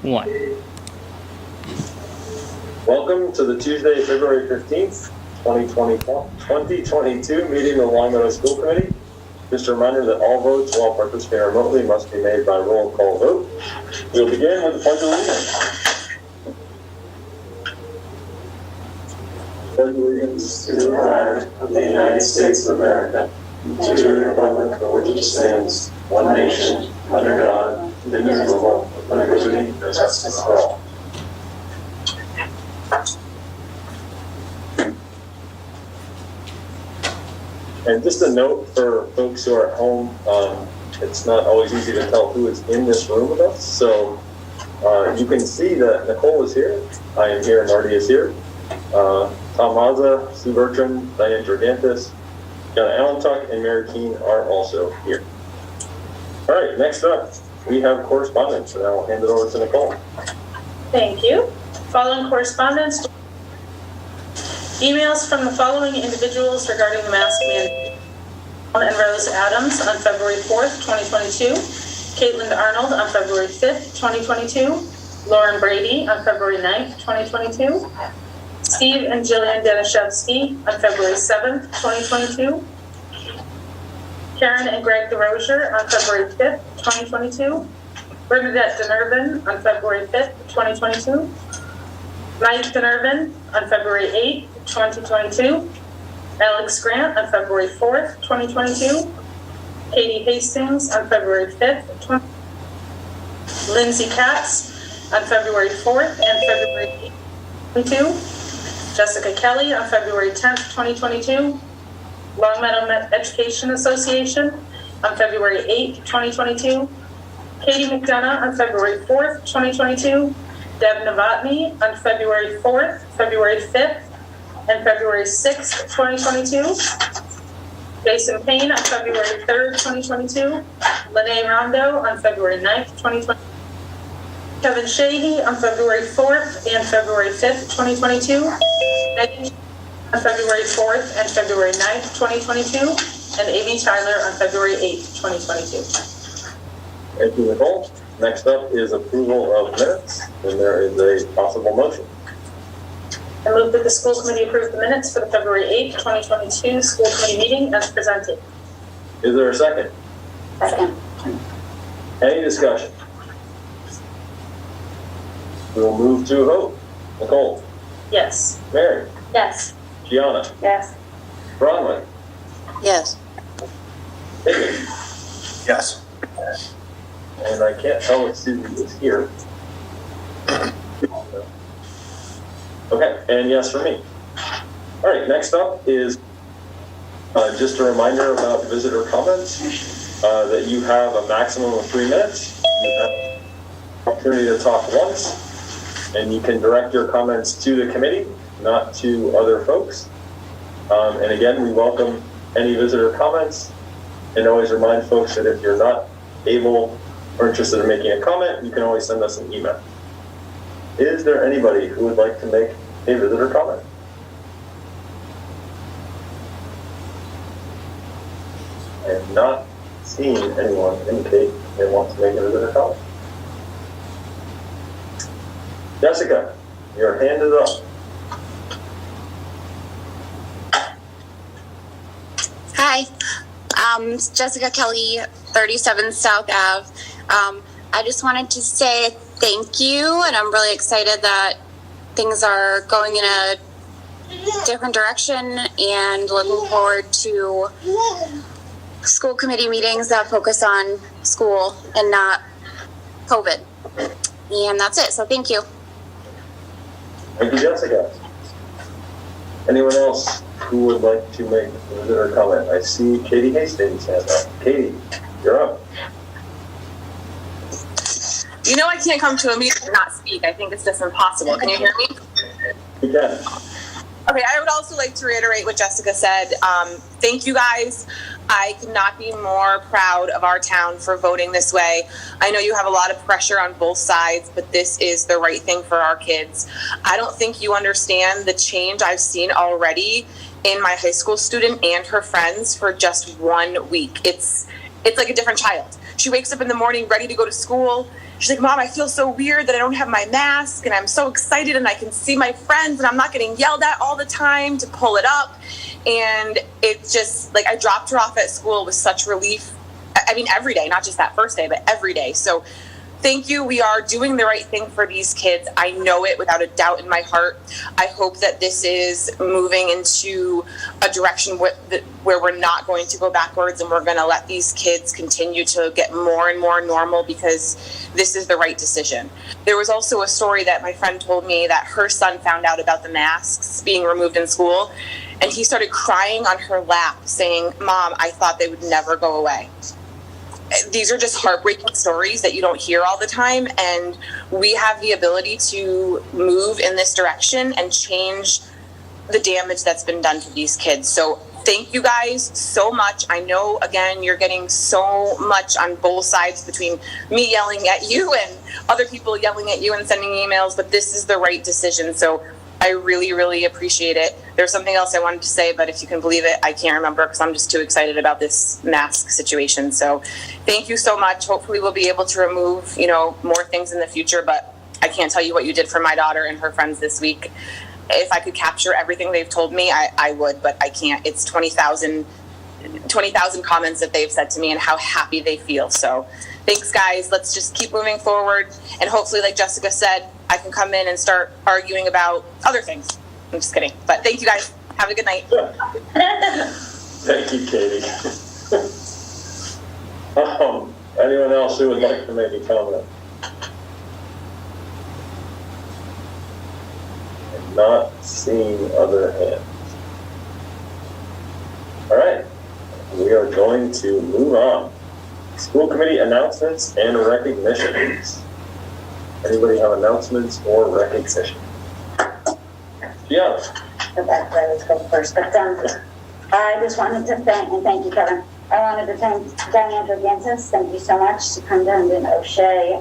1. Welcome to the Tuesday, February 15th, 2022 meeting of the Long Meadow School Committee. Just a reminder that all votes while participating remotely must be made by roll call vote. We'll begin with the Pledge of Allegiance. Pledge allegiance to the flag of the United States of America, to the republic for which it stands, one nation, under God, indivisible, with liberty and justice for all. And just a note for folks who are at home, it's not always easy to tell who is in this room with us. So you can see that Nicole is here, I am here, and Marty is here. Tom Mazza, Sue Bertram, Diane Jordantis, Jenna Allentuck, and Mary Keene are also here. All right, next up, we have correspondence, and I'll hand it over to Nicole. Thank you. Following correspondence, emails from the following individuals regarding the mask mandate. And Rose Adams on February 4th, 2022. Caitlin Arnold on February 5th, 2022. Lauren Brady on February 9th, 2022. Steve and Jillian Danishevsky on February 7th, 2022. Karen and Greg DeRozier on February 5th, 2022. Bernadette Denervin on February 5th, 2022. Mike Denervin on February 8th, 2022. Alex Grant on February 4th, 2022. Katie Hastings on February 5th, 2022. Lindsay Katz on February 4th and February 8th, 2022. Jessica Kelly on February 10th, 2022. Long Meadow Education Association on February 8th, 2022. Katie McDonough on February 4th, 2022. Deb Novotny on February 4th, February 5th, and February 6th, 2022. Jason Payne on February 3rd, 2022. Lene Rondo on February 9th, 2022. Kevin Sheehy on February 4th and February 5th, 2022. Megan on February 4th and February 9th, 2022. And Amy Tyler on February 8th, 2022. Thank you, Nicole. Next up is approval of minutes, and there is a possible motion. I move that the school committee approve the minutes for the February 8th, 2022 school committee meeting as presented. Is there a second? Second. Any discussion? We will move to a vote. Nicole? Yes. Mary? Yes. Gianna? Yes. Bronwyn? Yes. David? Yes. And I can't tell if Susie is here. Okay, and yes for me. All right, next up is just a reminder about visitor comments, that you have a maximum of 3 minutes. You have an opportunity to talk once, and you can direct your comments to the committee, not to other folks. And again, we welcome any visitor comments, and always remind folks that if you're not able or interested in making a comment, you can always send us an email. Is there anybody who would like to make a visitor comment? I have not seen anyone indicate they want to make a visitor comment. Jessica, your hand is up. Hi, it's Jessica Kelly, 37 South Ave. I just wanted to say thank you, and I'm really excited that things are going in a different direction and looking forward to school committee meetings that focus on school and not COVID. And that's it, so thank you. Thank you, Jessica. Anyone else who would like to make a visitor comment? I see Katie Hastings hand up. Katie, you're up. You know I can't come to a meeting and not speak. I think it's just impossible. Can you hear me? You can. Okay, I would also like to reiterate what Jessica said. Thank you guys. I could not be more proud of our town for voting this way. I know you have a lot of pressure on both sides, but this is the right thing for our kids. I don't think you understand the change I've seen already in my high school student and her friends for just 1 week. It's like a different child. She wakes up in the morning ready to go to school. she's like, Mom, I feel so weird that I don't have my mask, and I'm so excited and I can see my friends and I'm not getting yelled at all the time to pull it up. And it's just like, I dropped her off at school with such relief. I mean, every day, not just that first day, but every day. So thank you. We are doing the right thing for these kids. I know it without a doubt in my heart. I hope that this is moving into a direction where we're not going to go backwards, and we're going to let these kids continue to get more and more normal, because this is the right decision. There was also a story that my friend told me that her son found out about the masks being removed in school, and he started crying on her lap saying, Mom, I thought they would never go away. These are just heartbreaking stories that you don't hear all the time, and we have the ability to move in this direction and change the damage that's been done to these kids. So thank you guys so much. I know, again, you're getting so much on both sides between me yelling at you and other people yelling at you and sending emails, but this is the right decision. So I really, really appreciate it. There's something else I wanted to say, but if you can believe it, I can't remember because I'm just too excited about this mask situation. So thank you so much. Hopefully we'll be able to remove, more things in the future, but I can't tell you what you did for my daughter and her friends this week. If I could capture everything they've told me, I would, but I can't. It's 20,000 comments that they've said to me and how happy they feel. So thanks, guys. Let's just keep moving forward. And hopefully, like Jessica said, I can come in and start arguing about other things. I'm just kidding. But thank you, guys. Have a good night. Thank you, Katie. Anyone else who would like to make a comment? I'm not seeing other hands. All right. We are going to move on. School committee announcements and recognitions. Anybody have announcements or recognition? Yeah. Let's go first. But I just wanted to thank you, Kevin. I wanted to thank Diane Drogantis. Thank you so much, Superintendent O'Shea,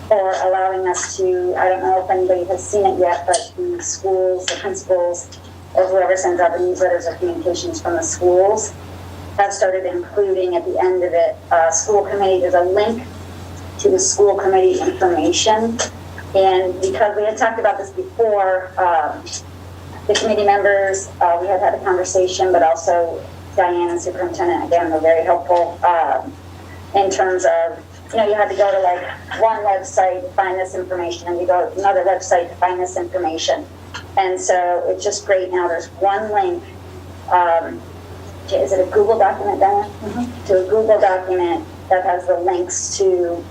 for allowing us to, I don't know if anybody has seen it yet, but the schools, the principals, or whoever sends out the newsletters or communications from the schools have started including at the end of it, school committee. There's a link to the school committee information. And because we had talked about this before, the committee members, we had had a conversation, but also Diane and Superintendent, again, were very helpful in terms of, you had to go to like one website to find this information, and you go to another website to find this information. And so it's just great now. There's one link. Is it a Google document, Diane? Mm-hmm. To a Google document that has the links to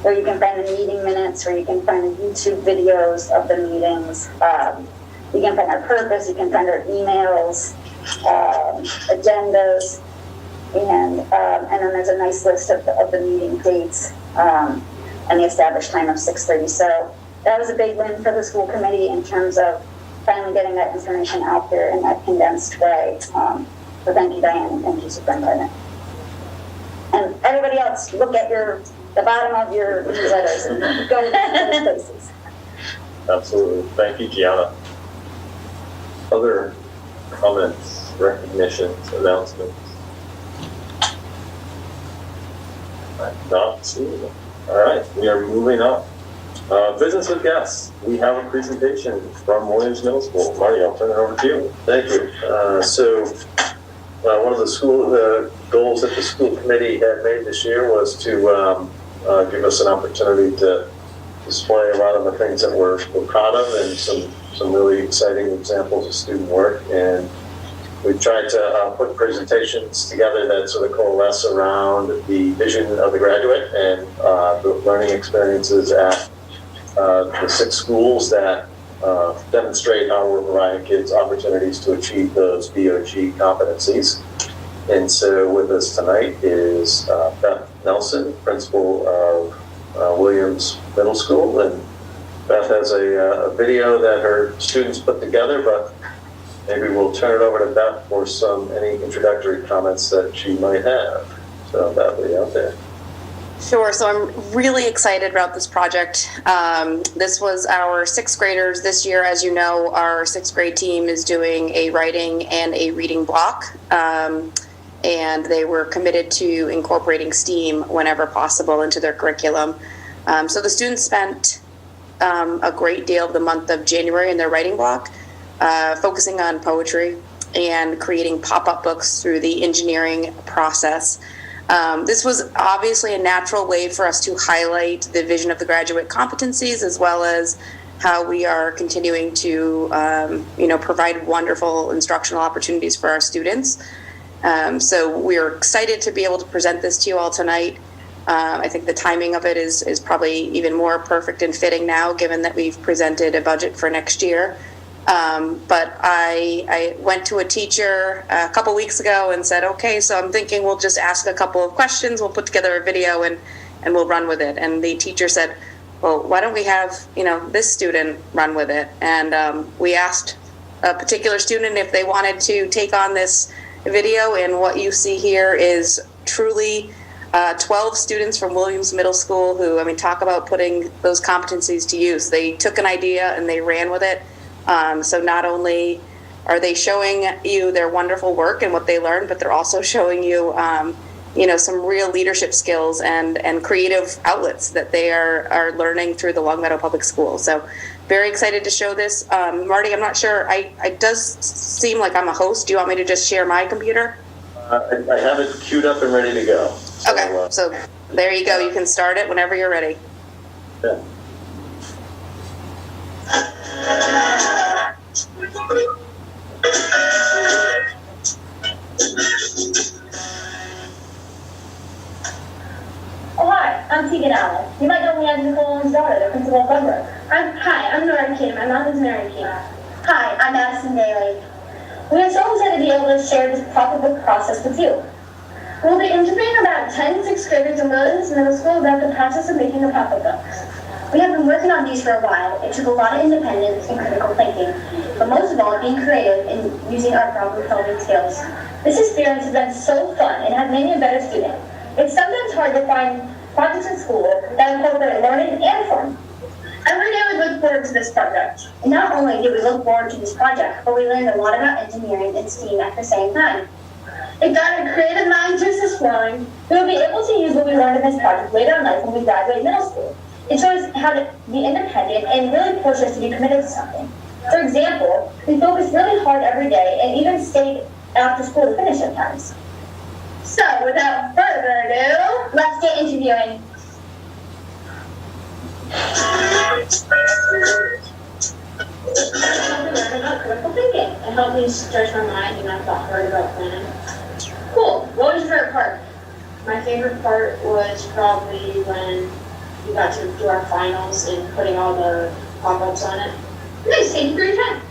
where you can find the meeting minutes, where you can find the YouTube videos of the meetings. You can find our purpose, you can find our emails, agendas, and then there's a nice list of the meeting dates and the established time of 6:30. So that was a big win for the school committee in terms of finally getting that information out there in that condensed way. So thank you, Diane, and thank you, Superintendent. And everybody else, look at the bottom of your newsletters and go to those places. Absolutely. Thank you, Gianna. Other comments, recognitions, announcements? I'm not seeing them. All right, we are moving on. Business with guests. We have a presentation from Williams Middle School. Marty, I'll turn it over to you. Thank you. One of the goals that the school committee had made this year was to give us an opportunity to display a lot of the things that we're proud of and some really exciting examples of student work. And we tried to put presentations together that sort of coalesce around the vision of the graduate and the learning experiences at the 6 schools that demonstrate how we're providing kids opportunities to achieve those BOG competencies. And so with us tonight is Beth Nelson, principal of Williams Middle School. And Beth has a video that her students put together, but maybe we'll turn it over to Beth for any introductory comments that she might have. So Beth, are you out there? Sure. So I'm really excited about this project. This was our 6th graders this year. As you know, our 6th grade team is doing a writing and a reading block. And they were committed to incorporating STEAM whenever possible into their curriculum. So the students spent a great deal of the month of January in their writing block, focusing on poetry and creating pop-up books through the engineering process. This was obviously a natural way for us to highlight the vision of the graduate competencies, as well as how we are continuing to, provide wonderful instructional opportunities for our students. So we're excited to be able to present this to you all tonight. I think the timing of it is probably even more perfect and fitting now, given that we've presented a budget for next year. But I went to a teacher a couple weeks ago and said, okay, so I'm thinking we'll just ask a couple of questions, we'll put together a video and we'll run with it. And the teacher said, well, why don't we have, this student run with it? And we asked a particular student if they wanted to take on this video, and what you see here is truly 12 students from Williams Middle School who, talk about putting those competencies to use. They took an idea and they ran with it. So not only are they showing you their wonderful work and what they learned, but they're also showing you, some real leadership skills and creative outlets that they are learning through the Longmeadow Public Schools. So very excited to show this. Marty, I'm not sure, it does seem like I'm a host. Do you want me to just share my computer? I have it queued up and ready to go. So, okay, so there you go. You can start it whenever you're ready. Yeah. Oh, hi, I'm Tegan Allen. You might know me as Nicole's daughter, the principal of Budbrook. Hi, I'm Nora Kim. My mom is Mary Kim. Hi, I'm Madison Daly. We are so excited to be able to share this proper book process with you. We'll be interviewing about 10 sixth graders in Williams Middle School about the process of making the pop-up books. We have been working on these for a while. It took a lot of independence and critical thinking, but most of all, being creative and using our problem-solving skills. This experience has been so fun and has made me a better student. It's sometimes hard to find projects in school that incorporate learning and fun. Every day we look forward to this project. And not only did we look forward to this project, but we learned a lot about engineering and STEAM at the same time. It got our creative mind juices flowing. We will be able to use what we learned in this project later in life when we graduate middle school. It shows us how to be independent and really pushed us to be committed to something. For example, we focused really hard every day and even stayed after school to finish sometimes. So, without further ado, let's get interviewing. About critical thinking. It helped me stretch my mind and I thought hard about planning. Cool. What was your favorite part? My favorite part was probably when we got to do our finals and putting all the pop-ups on it. Nice. Thank you for your time.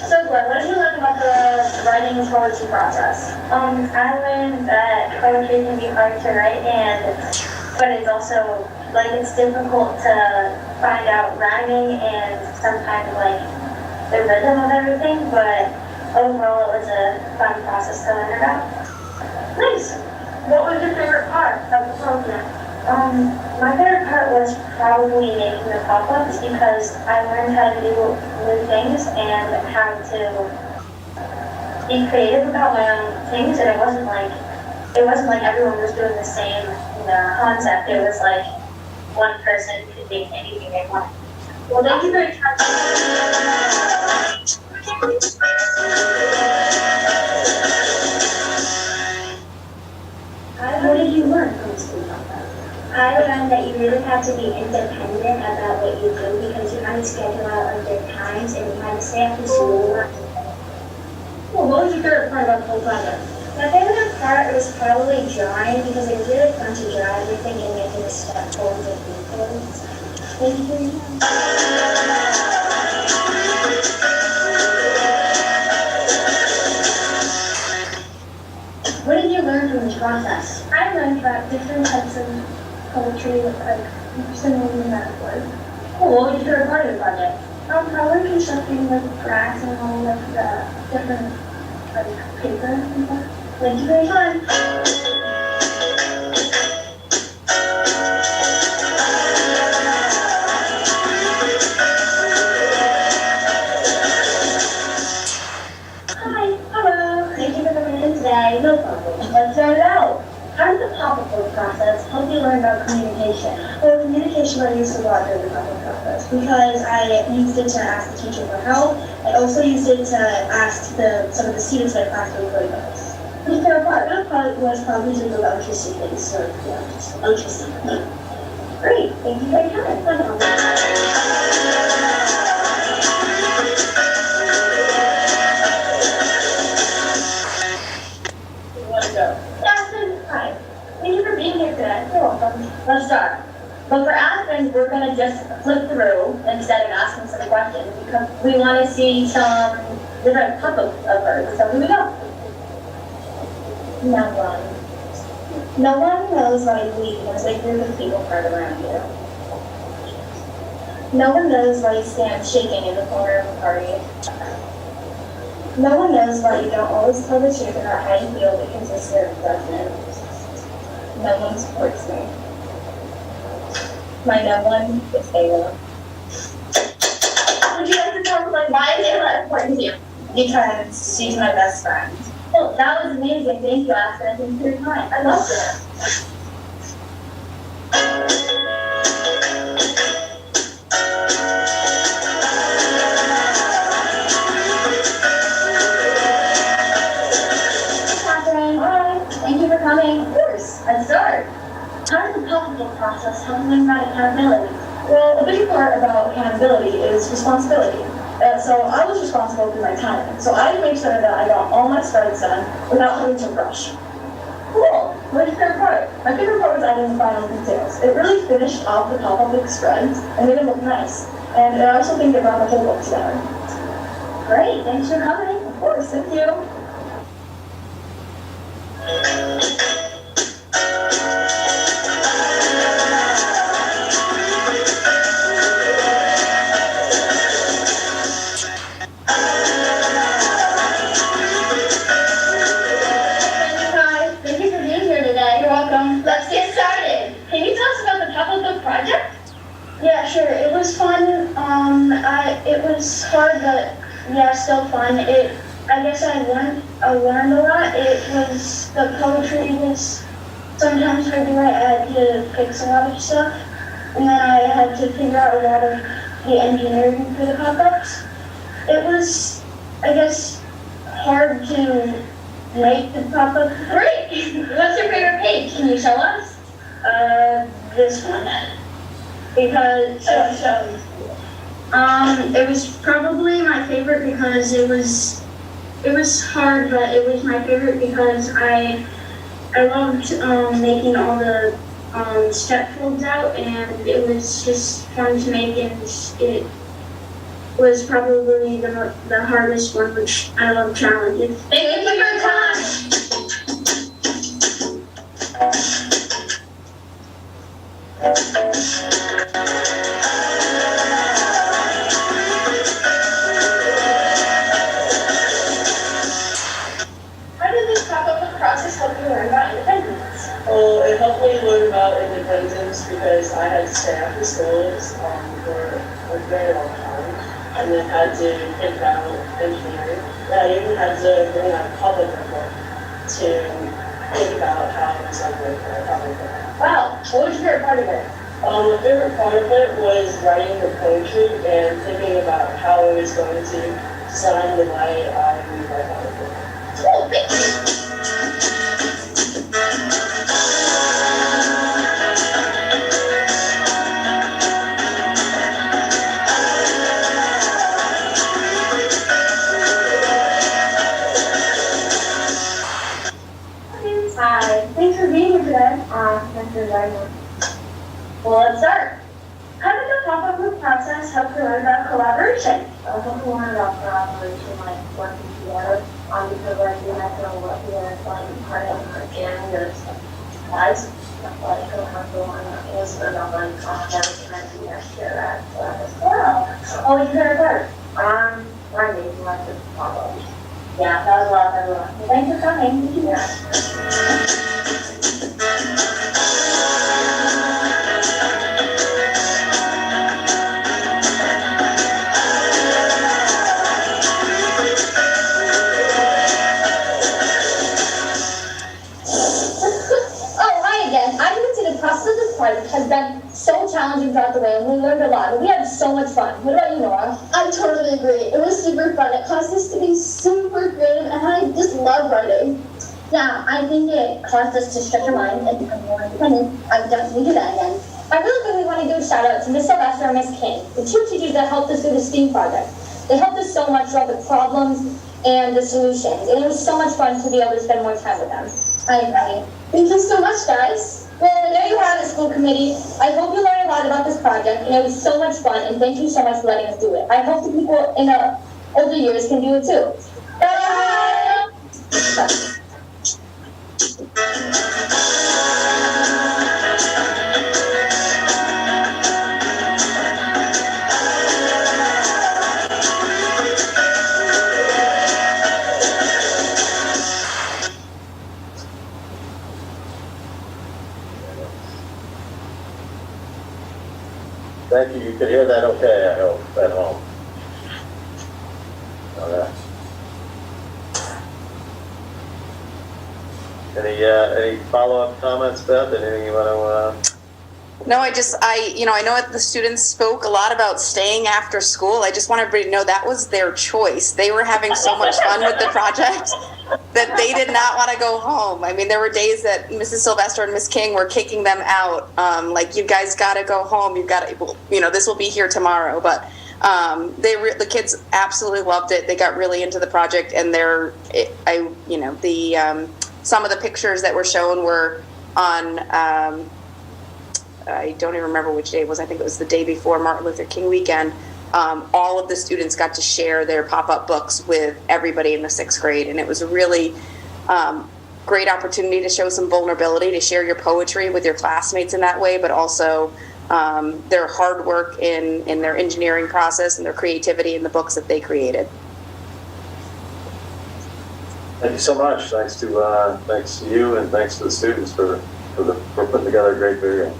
So, Glenn, what did you learn about the writing poetry process? I learned that poetry can be hard to write, but it's also, it's difficult to find out rhyming and sometimes, the rhythm of everything, but overall it was a fun process to learn about. Nice! What was your favorite part of the program? My favorite part was probably making the pop-ups because I learned how to do new things and how to be creative about my own things, and it wasn't like everyone was doing the same concept. It was like one person could make anything they wanted. Well, thank you for your time. What did you learn from the school program? I learned that you really have to be independent about what you do because you have to schedule out on good times and you have to stay after school. Well, what was your favorite part about the whole project? My favorite part was probably drawing because it was really fun to draw everything and making the step forward with details. Thank you for your time. What did you learn from this process? I learned about different types of poetry, similes and metaphors. Cool. What was your favorite part of the project? Probably constructing grass and all the different paper and stuff. Thank you for your time. Hi. Hello. Thank you for the Let's start it out. How did the pop-up book process help you learn about communication? Well, communication I used a lot during the pop-up process because I used it to ask the teacher for help. I also used it to ask some of the students in my class who were really nice. My favorite part was probably to do electricity things, so yeah, just electricity. Great, thank you for your time. Hi. Thank you for being here today. You're welcome. Let's start. But for Aspen, we're going to just flip through instead of asking some questions because we want to see some different topics of hers. So here we go. No one. No one knows why we, as a group of people, part around you. No one knows why you stand shaking in the corner of a party. No one knows why you don't always tell the truth about how you feel because you're scared of judgment. No one supports me. My no one is Ayla. Would you like to talk about why is Ayla important to you? Because she's my best friend. Oh, that was amazing. Thank you, Aspen. Thanks for your time. I loved it. Thank you for coming. Of course, let's start. How does the pop-up process help you learn about accountability? Well, a big part about accountability is responsibility. So I was responsible for my time. So I had to make sure that I got all my spreads done without having to rush. Cool. What's your favorite part? My favorite part was adding the final details. It really finished off the pop-up with spreads and made it look nice. And I also think it brought the whole book together. Great. Thanks for coming. Of course. Thank you. Thank you for being here today. You're welcome. Let's get started. Can you tell us about the pop-up book project? Yeah, sure. It was fun. It was hard, but yeah, still fun. I guess I learned a lot. The poetry was sometimes hard to write. I had to fix a lot of stuff, and then I had to figure out a lot of the engineering for the pop-ups. It was, I guess, hard to make the pop-up. Great! What's your favorite page? Can you show us? This one. Because it was probably my favorite because it was hard, but it was my favorite because I loved making all the step folds out, and it was just fun to make, and it was probably the hardest one, which I love challenges. Thank you for your time! How did this pop-up process help you learn about independence? Well, it helped me learn about independence because I had to stay after schools for a very long time, and then had to think about engineering. And I even had to bring out a public report to think about how it was going to work for a public report. Wow, what was your favorite part of it? My favorite part of it was writing the poetry and thinking about how I was going to design the way I would write my report. Cool, thank you. Hi, thanks for being here today. Thanks for inviting me. Well, let's start. How did the pop-up book process help you learn about collaboration? I think we learned about collaboration, like working together, because like we had to work together, like part of sharing your supplies, like it was about like everything that we had to share that. So that was cool. Wow. Oh, you favorite part? Making like this pop-up. Yeah, that was a lot of everyone. Well, thanks for coming. Thank you. process of this project has been so challenging throughout the way, and we learned a lot, but we had so much fun. What about you, Nora? I totally agree. It was super fun. It caused us to be super creative, and I just love writing. Yeah, I think it caused us to stretch our minds and become more independent. I would definitely do that again. I really quickly want to give a shout out to Miss Sylvester and Miss King, the two teachers that helped us through the STEAM project. They helped us so much throughout the problems and the solutions, and it was so much fun to be able to spend more time with them. I agree. Thank you so much, guys. Well, there you have it, school committee. I hope you learned a lot about this project, and it was so much fun, and thank you so much for letting us do it. I hope the people in the older years can do it too. Bye! Thank you. You could hear that okay, I hope, at home. All right. Any follow-up comments, Beth? Anything you want to? No, I know the students spoke a lot about staying after school. I just want everybody to know that was their choice. They were having so much fun with the project that they did not want to go home. I mean, there were days that Mrs. Sylvester and Miss King were kicking them out. Like, you guys got to go home. You've got to, this will be here tomorrow. But the kids absolutely loved it. They got really into the project, and some of the pictures that were shown were on, I don't even remember which day it was. I think it was the day before Martin Luther King weekend. All of the students got to share their pop-up books with everybody in the 6th grade. And it was a really great opportunity to show some vulnerability, to share your poetry with your classmates in that way, but also their hard work in their engineering process and their creativity in the books that they created. Thank you so much. Thanks to you, and thanks to the students for putting together a great video.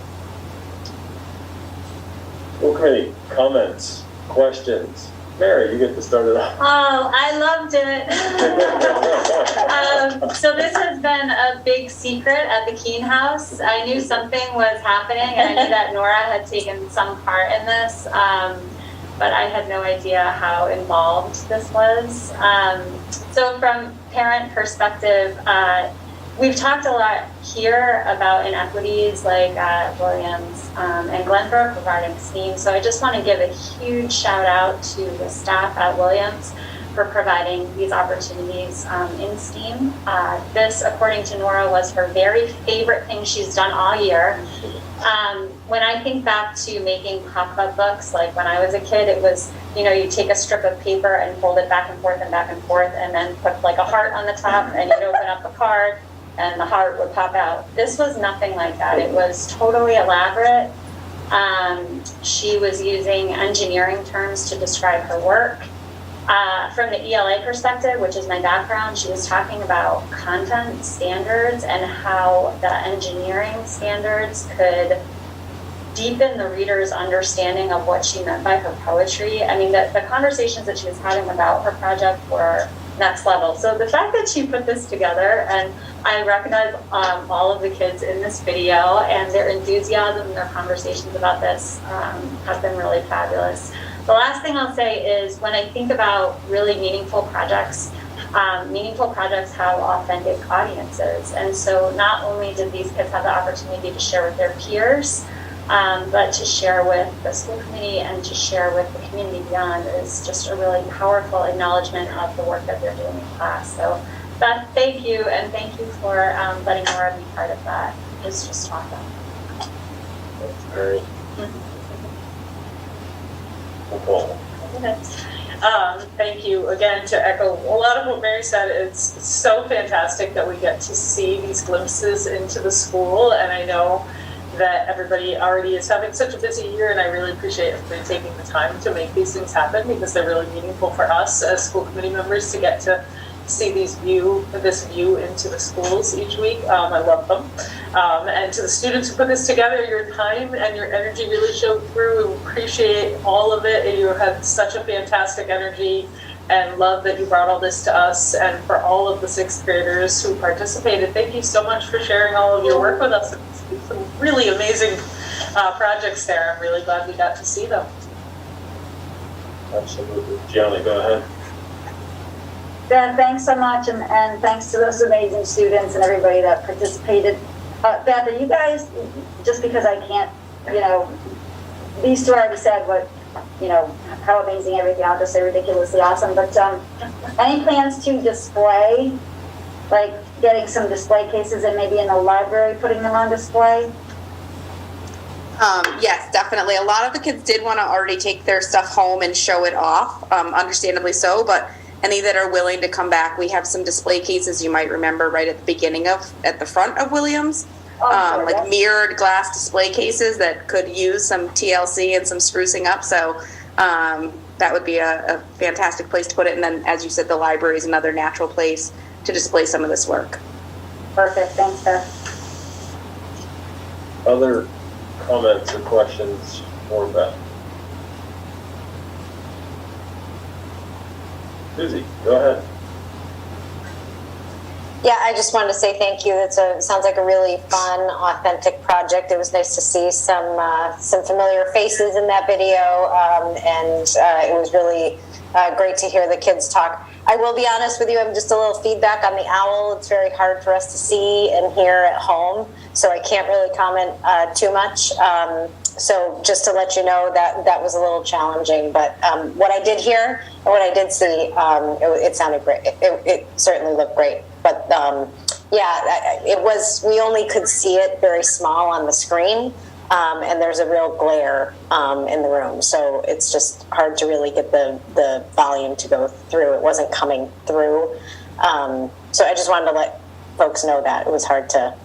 Okay, comments, questions. Mary, you get to start it off. Oh, I loved it. So this has been a big secret at the Keene House. I knew something was happening, and I knew that Nora had taken some part in this, but I had no idea how involved this was. So from parent perspective, we've talked a lot here about inequities like at Williams and Glenbrook regarding STEAM. So I just want to give a huge shout out to the staff at Williams for providing these opportunities in STEAM. This, according to Nora, was her very favorite thing she's done all year. When I think back to making pop-up books, like when I was a kid, it was, you take a strip of paper and fold it back and forth, and then put like a heart on the top, and you'd open up the card, and the heart would pop out. This was nothing like that. It was totally elaborate. She was using engineering terms to describe her work. From the ELA perspective, which is my background, she was talking about content standards and how the engineering standards could deepen the reader's understanding of what she meant by her poetry. I mean, the conversations that she was having about her project were next level. So the fact that she put this together, and I recognize all of the kids in this video, and their enthusiasm and their conversations about this have been really fabulous. The last thing I'll say is when I think about really meaningful projects have authentic audiences. And so not only did these kids have the opportunity to share with their peers, but to share with the school committee and to share with the community beyond is just a really powerful acknowledgement of the work that they're doing in class. So Beth, thank you, and thank you for letting Nora be part of that. It's just awesome. That's great. Thank you again to echo a lot of what Mary said. It's so fantastic that we get to see these glimpses into the school, and I know that everybody already is having such a busy year, and I really appreciate everybody taking the time to make these things happen because they're really meaningful for us as school committee members to get to see this view into the schools each week. I love them. And to the students who put this together, your time and your energy really showed through. We appreciate all of it. And you had such a fantastic energy and love that you brought all this to us. And for all of the 6th graders who participated, thank you so much for sharing all of your work with us. It's really amazing projects there. I'm really glad we got to see them. Absolutely. Gianni, go ahead. Ben, thanks so much, and thanks to those amazing students and everybody that participated. Beth, are you guys, just because I can't, these two already said what, how amazing everything, I'll just say ridiculously awesome, but any plans to display, like getting some display cases and maybe in the library putting them on display? Yes, definitely. A lot of the kids did want to already take their stuff home and show it off, understandably so, but any that are willing to come back, we have some display cases you might remember right at the beginning at the front of Williams, like mirrored glass display cases that could use some TLC and some sprucing up. So that would be a fantastic place to put it. And then, as you said, the library is another natural place to display some of this work. Perfect, thanks, Beth. Other comments or questions for Beth? Susie, go ahead. Yeah, I just wanted to say thank you. Sounds like a really fun, authentic project. It was nice to see some familiar faces in that video, and it was really great to hear the kids talk. I will be honest with you, I'm just a little feedback on the owl. It's very hard for us to see and hear at home, so I can't really comment too much. So just to let you know that was a little challenging, but what I did hear and what I did see, it sounded great. It certainly looked great. But it was, we only could see it very small on the screen, and there's a real glare in the room. So it's just hard to really get the volume to go through. It wasn't coming through. So I just wanted to let folks know that it was hard to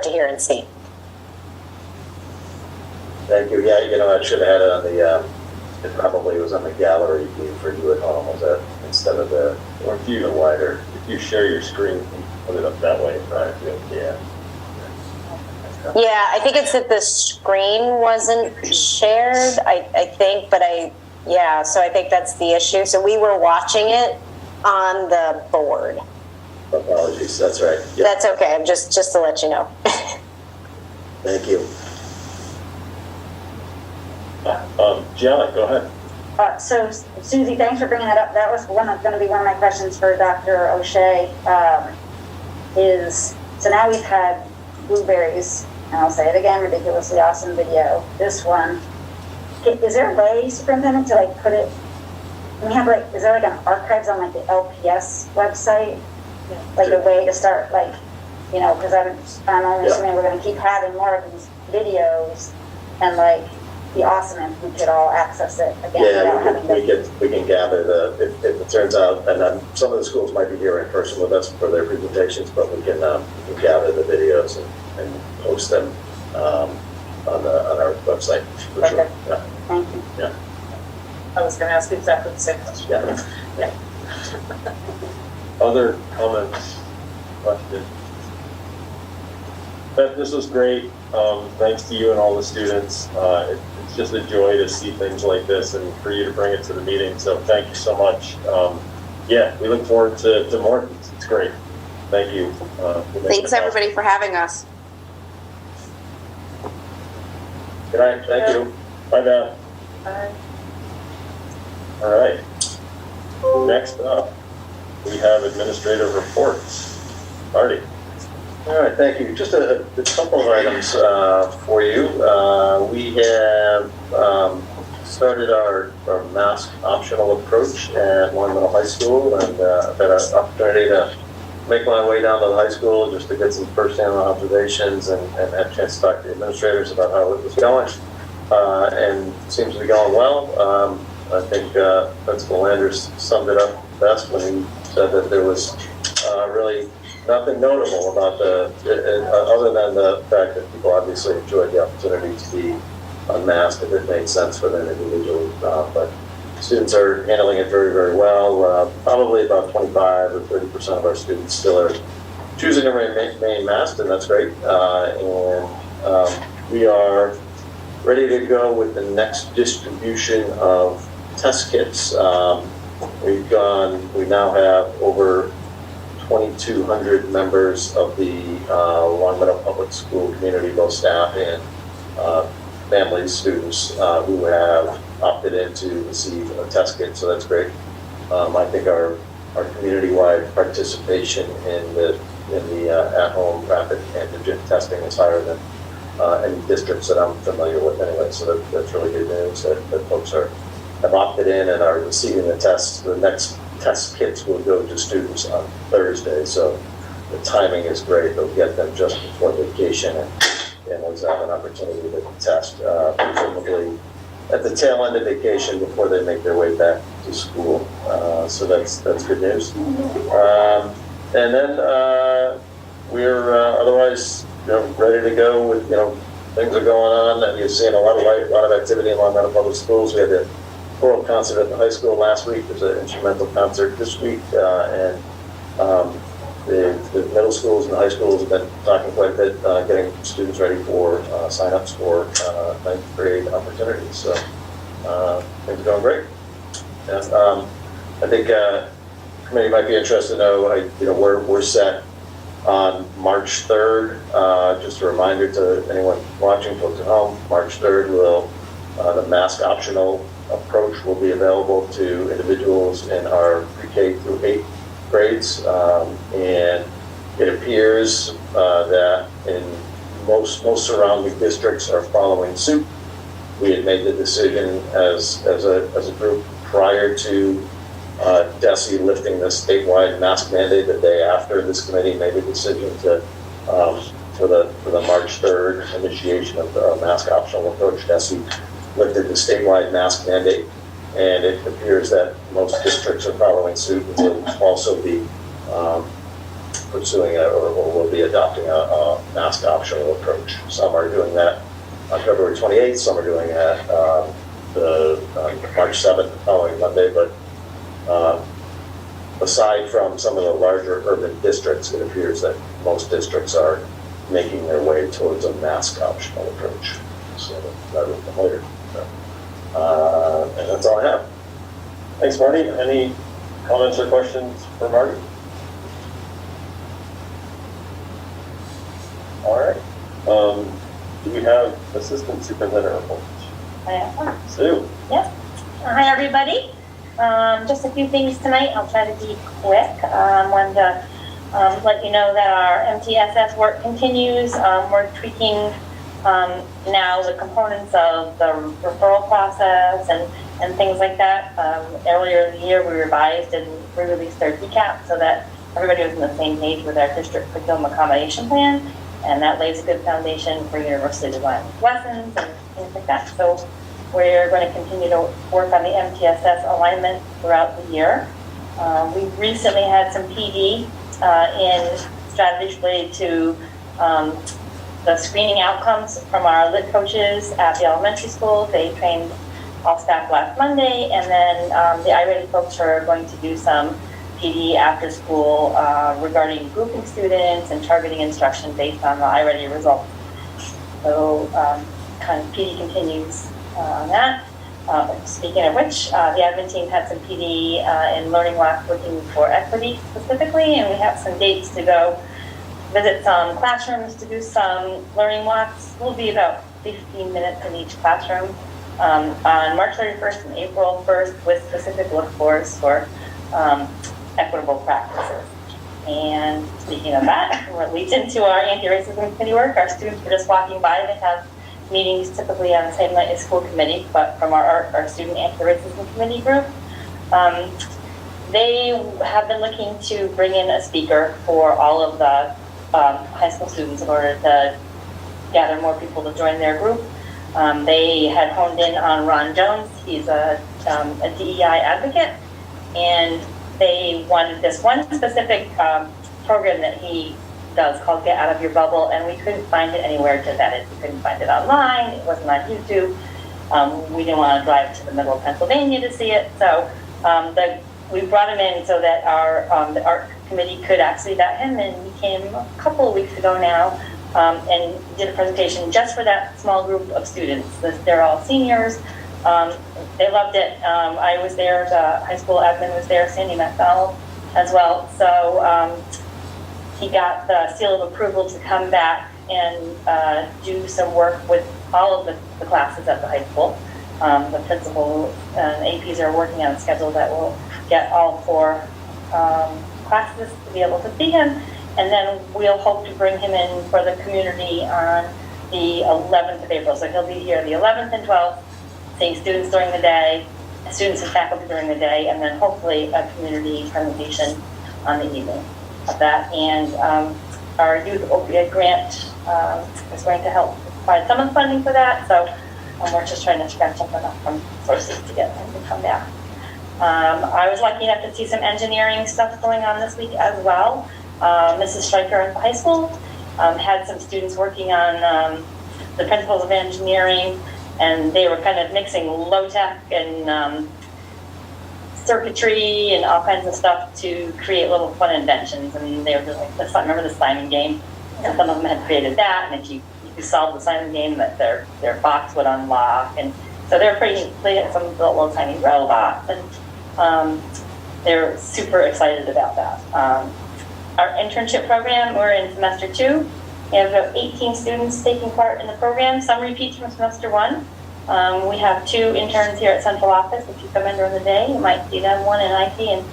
hear and see. Thank you. Yeah, I should have had it on it probably was on the gallery view for you at home, was that instead of the wider. If you share your screen, put it up that way. Right. Yeah. Yeah, I think it's that the screen wasn't shared, I think, but so I think that's the issue. So we were watching it on the board. Apologies, that's right. Yep. That's okay, I'm just to let you know. Thank you. Gianni, go ahead. So Susie, thanks for bringing that up. That was going to be one of my questions for Dr. O'Shea. So now we've had blueberries, and I'll say it again, ridiculously awesome video. This one, is there a way, Superintendent, to put it? We have is there an archives on the LPS website, a way to start because I'm only assuming we're going to keep having more of these videos, and be awesome if we could all access it again. Yeah, we can gather if it turns out, and then some of the schools might be here in person with us for their presentations, but we can gather the videos and post them on our website for sure. Yeah. Thank you. Yeah. I was going to ask exactly the same question. Yeah. Other comments, questions? Beth, this was great. Thanks to you and all the students. It's just a joy to see things like this and for you to bring it to the meeting. So thank you so much. We look forward to more of these. It's great. Thank you. Thanks everybody for having us. Good night. Thank you. Bye, Beth. Bye. All right. Next up, we have administrative reports. Marty. All right, thank you. Just a couple of items for you. We have started our mask optional approach at Warren Middle High School, and I've had an opportunity to make my way down to the high school just to get some first-hand observations and have a chance to talk to the administrators about how it was going. And it seems to be going well. I think Principal Landers summed it up best when he said that there was really nothing notable about other than the fact that people obviously enjoyed the opportunity to be unmasked if it made sense for them individually. But students are handling it very, very well. Probably about 25 or 30% of our students still are choosing to remain masked, and that's great. We are ready to go with the next distribution of test kits. We now have over 2,200 members of the Long Meadow Public School community, both staff and families, students who have opted in to receive a test kit, so that's great. I think our community-wide participation in the at-home rapid antigen testing is higher than any districts that I'm familiar with anyway, so that's really good news that folks have opted in and are receiving the tests. The next test kits will go to students on Thursday, so the timing is great. They'll get them just before vacation and families have an opportunity to test, presumably at the tail end of vacation before they make their way back to school. So that's good news. And then we're otherwise ready to go with things are going on, and you've seen a lot of activity in Long Meadow Public Schools. We had the choral concert at the high school last week. There's an instrumental concert this week, and the middle schools and the high schools have been talking quite a bit, getting students ready for sign-ups for ninth grade opportunities. So things are going great. And I think committee might be interested to know, we're set on March 3rd. Just a reminder to anyone watching, folks at home, March 3rd the mask optional approach will be available to individuals in our pre-K through 8th grades. And it appears that in most surrounding districts are following suit. We had made the decision as a group prior to DESE lifting the statewide mask mandate the day after. This committee made a decision to for the March 3rd initiation of the mask optional approach. DESE lifted the statewide mask mandate, and it appears that most districts are following suit and will also be pursuing or will be adopting a mask optional approach. Some are doing that on February 28th, some are doing that the March 7th, the following Monday, but aside from some of the larger urban districts, it appears that most districts are making their way towards a mask optional approach. So rather than later. And that's all I have. Thanks, Marty. Any comments or questions for Marty? All right. Do we have Assistant Superintendent reports? I have one. Sue. Yep. Hi, everybody. Just a few things tonight. I'll try to be quick. Wanted to let you know that our MTSS work continues. We're tweaking now the components of the referral process and things like that. Earlier in the year, we revised and re-released our DCAP so that everybody was on the same page with our district curriculum accommodation plan, and that lays a good foundation for university design lessons and things like that. So we're going to continue to work on the MTSS alignment throughout the year. We recently had some PD in strategies related to the screening outcomes from our lit coaches at the elementary school. They trained all staff last Monday, and then the iReady folks are going to do some PD after school regarding grouping students and targeting instruction based on the iReady results. So kind of PD continues on that. Speaking of which, the admin team had some PD in Learning Walk looking for equity specifically, and we have some dates to go visit some classrooms to do some learning walks. We'll be about 15 minutes in each classroom on March 31st and April 1st with specific look-fors for equitable practices. And speaking of that, what leads into our anti-racism committee work, our students were just walking by. They have meetings typically on the same night as school committee, but from our student anti-racism committee group. They have been looking to bring in a speaker for all of the high school students in order to gather more people to join their group. They had honed in on Ron Jones. He's a DEI advocate, and they wanted this one specific program that he does called Get Out of Your Bubble, and we couldn't find it anywhere to vet it. We couldn't find it online. It wasn't on YouTube. We didn't want to drive to the middle of Pennsylvania to see it, so we brought him in so that the art committee could actually vet him, and he came a couple of weeks ago now and did a presentation just for that small group of students. They're all seniors. They loved it. I was there, the high school admin was there, Sandy McDonald as well. So he got the seal of approval to come back and do some work with all of the classes at the high school. The principal and APs are working on a schedule that will get all 4 classes to be able to see him. And then we'll hope to bring him in for the community on the 11th of April. So he'll be here the 11th and 12th, seeing students during the day, students and faculty during the day, and then hopefully a community presentation on the evening of that. And our youth opiate grant is going to help provide some of the funding for that. So we're just trying to scratch up enough from sources to get him to come back. I was lucky enough to see some engineering stuff going on this week as well. Mrs. Stryker at the high school had some students working on the principles of engineering, and they were kind of mixing low-tech and circuitry and all kinds of stuff to create little fun inventions. And they were doing like, remember the Simon game? And some of them had created that, and if you solve the Simon game, that their box would unlock. And so they had some little tiny robots, and they're super excited about that. Our internship program, we're in semester 2. We have about 18 students taking part in the program, some repeats from semester 1. We have 2 interns here at central office. If you come in during the day, you might see them, one in IT and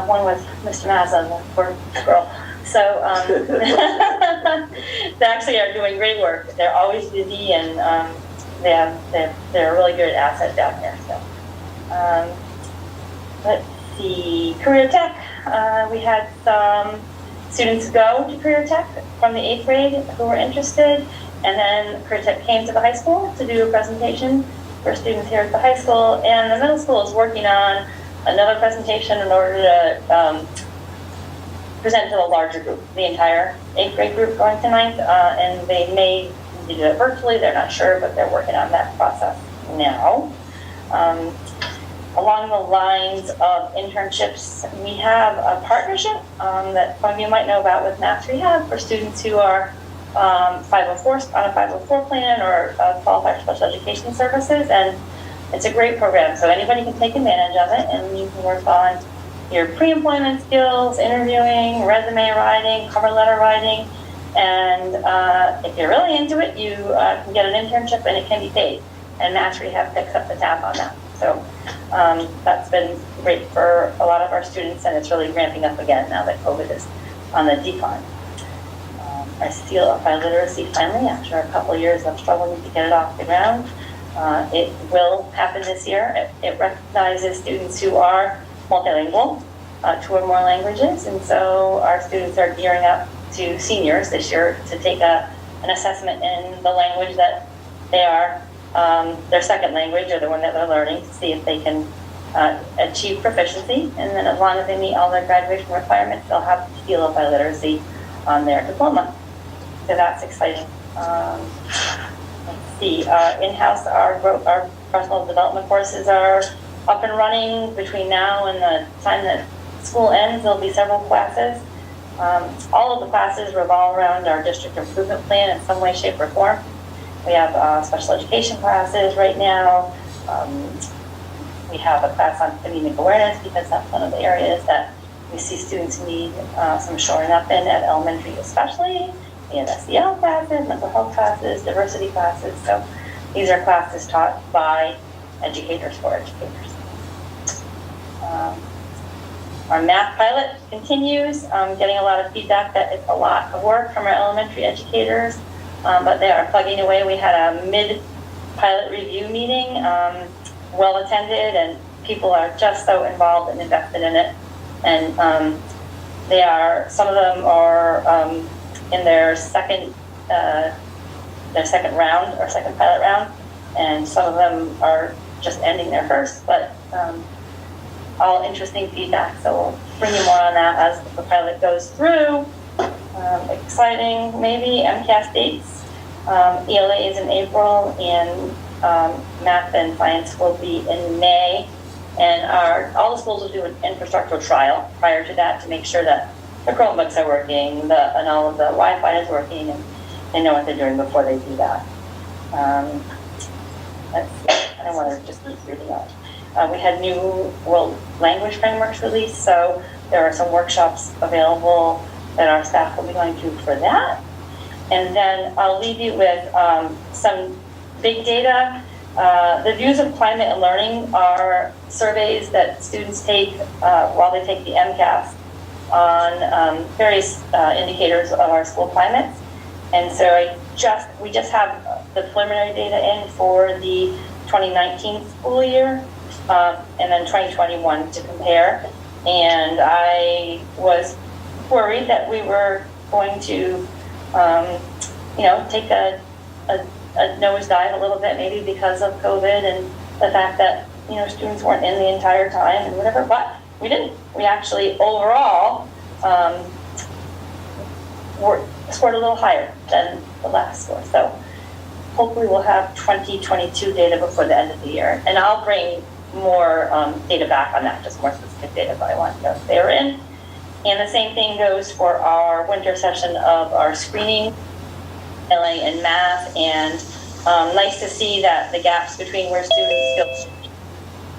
one with Mr. Mazza, the poor girl. So they actually are doing great work. They're always busy, and they're a really good asset down here. So let's see, Career Tech. We had some students go to Career Tech from the 8th grade who were interested, and then Career Tech came to the high school to do a presentation for students here at the high school, and the middle school is working on another presentation in order to present to the larger group, the entire 8th grade group going to 9th, and they may do it virtually, they're not sure, but they're working on that process now. Along the lines of internships, we have a partnership that some of you might know about with Mass Rehab for students who are 504 on a 504 plan or qualified for special education services, and it's a great program. So anybody can take advantage of it, and you can work on your pre-employment skills, interviewing, resume writing, cover letter writing, and if you're really into it, you can get an internship and it can be paid. And Mass Rehab picks up the tab on that. So that's been great for a lot of our students, and it's really ramping up again now that COVID is on the decline. Our seal of literacy finally, after a couple of years of struggling to get it off the ground, it will happen this year. It recognizes students who are multilingual, 2 or more languages, and so our students are gearing up to seniors this year to take an assessment in the language that they are, their second language or the one that they're learning, to see if they can achieve proficiency, and then as long as they meet all their graduation requirements, they'll have the seal of literacy on their diploma. So that's exciting. Let's see, in-house, our professional development courses are up and running. Between now and the time that school ends, there'll be several classes. All of the classes revolve around our district improvement plan in some way, shape, or form. We have special education classes right now. We have a class on phonemic awareness because that's one of the areas that we see students need some shoring up in at elementary especially. We have SEL classes, mental health classes, diversity classes. So these are classes taught by educators for educators. Our math pilot continues, getting a lot of feedback that it's a lot of work from our elementary educators, but they are plugging away. We had a mid-pilot review meeting, well attended, and people are just so involved and invested in it. And some of them are in their second round or second pilot round, and some of them are just ending their first, but all interesting feedback. So we'll bring you more on that as the pilot goes through. Exciting, maybe MCAS dates. ELA is in April, and math and science will be in May. And all the schools will do an infrastructural trial prior to that to make sure that the Chromebooks are working, and all of the Wi-Fi is working, and they know what they're doing before they do that. Let's see, I don't want to just keep reading out. We had new world language frameworks released, so there are some workshops available that our staff will be going to for that. And then I'll leave you with some big data. The views of climate and learning are surveys that students take while they take the MCAS on various indicators of our school climates. And so we just have the preliminary data in for the 2019 school year and then 2021 to compare. And I was worried that we were going to, take a nosedive a little bit, maybe because of COVID and the fact that, students weren't in the entire time and whatever, but we didn't. We actually overall scored a little higher than the last score. So hopefully we'll have 2022 data before the end of the year. And I'll bring more data back on that, just more specific data, but I want to know if they're in. And the same thing goes for our winter session of our screening, LA and math, and nice to see that the gaps between where students feel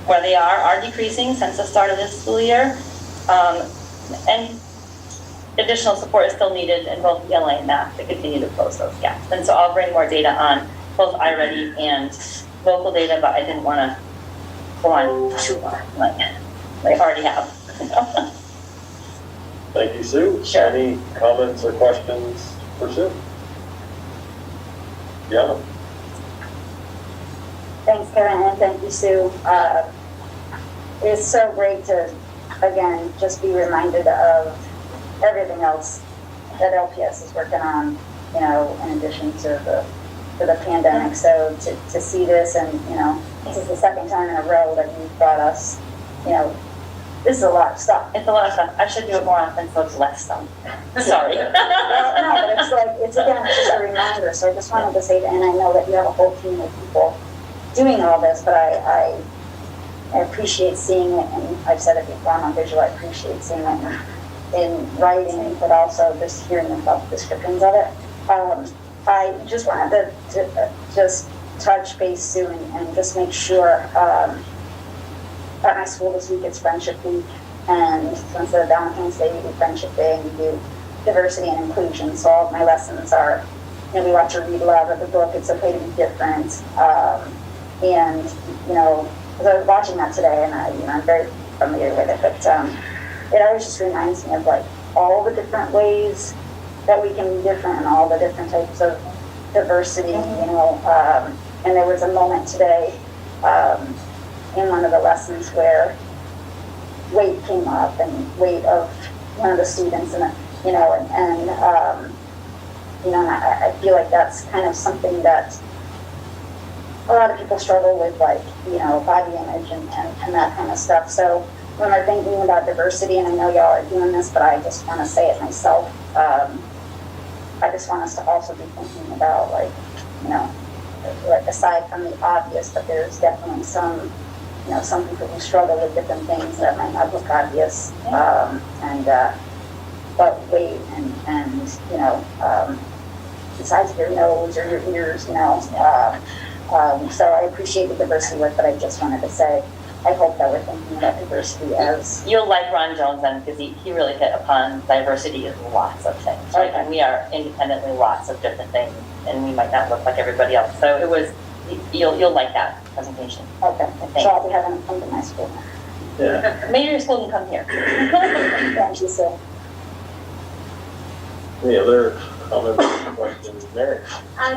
where they are decreasing since the start of this school year. And additional support is still needed in both LA and math to continue to close those gaps. And so I'll bring more data on both iReady and local data, but I didn't want to go on too far, like I already have. Thank you, Sue. Sure. Any comments or questions for Sue? Yeah. Thanks, Karen, and thank you, Sue. It's so great to, again, just be reminded of everything else that LPS is working on, in addition to the pandemic. So to see this, and, this is the second time in a row that you've brought us, this is a lot of stuff. It's a lot of stuff. I should do it more often, so it's less stuff. Sorry. Well, no, but it's just a reminder. So I just wanted to say, and I know that you have a whole team of people doing all this, but I appreciate seeing it, and I've said it before on visual, I appreciate seeing it in writing, but also just hearing about the descriptions of it. I just wanted to just touch base, Sue, and just make sure, at my school this week it's Friendship Week, and instead of Valentine's Day, we do Friendship Day, and we do diversity and inclusion. So all of my lessons are, we want to read love of the book, It's Okay to Be Different. And, as I was watching that today, and I'm very familiar with it, but it always just reminds me of all the different ways that we can be different and all the different types of diversity, and there was a moment today in one of the lessons where weight came up, and weight of one of the students, and I feel like that's kind of something that a lot of people struggle with, body image and that kind of stuff. So when we're thinking about diversity, and I know y'all are doing this, but I just want to say it myself, I just want us to also be thinking about, aside from the obvious, but there's definitely some people who struggle with different things that might not look obvious, but weight and the size of your nose or your ears, so I appreciate the diversity work, but I just wanted to say, I hope that we're thinking about diversity as... You'll like Ron Jones then, because he really hit upon diversity in lots of things, right? Okay. And we are independently lots of different things, and we might not look like everybody else. So it was, you'll like that presentation. Okay, Thanks. so I'll be having them come to my school. Yeah. Maybe your school can come here. Thank you, Sue. Any other comments or questions, Mary?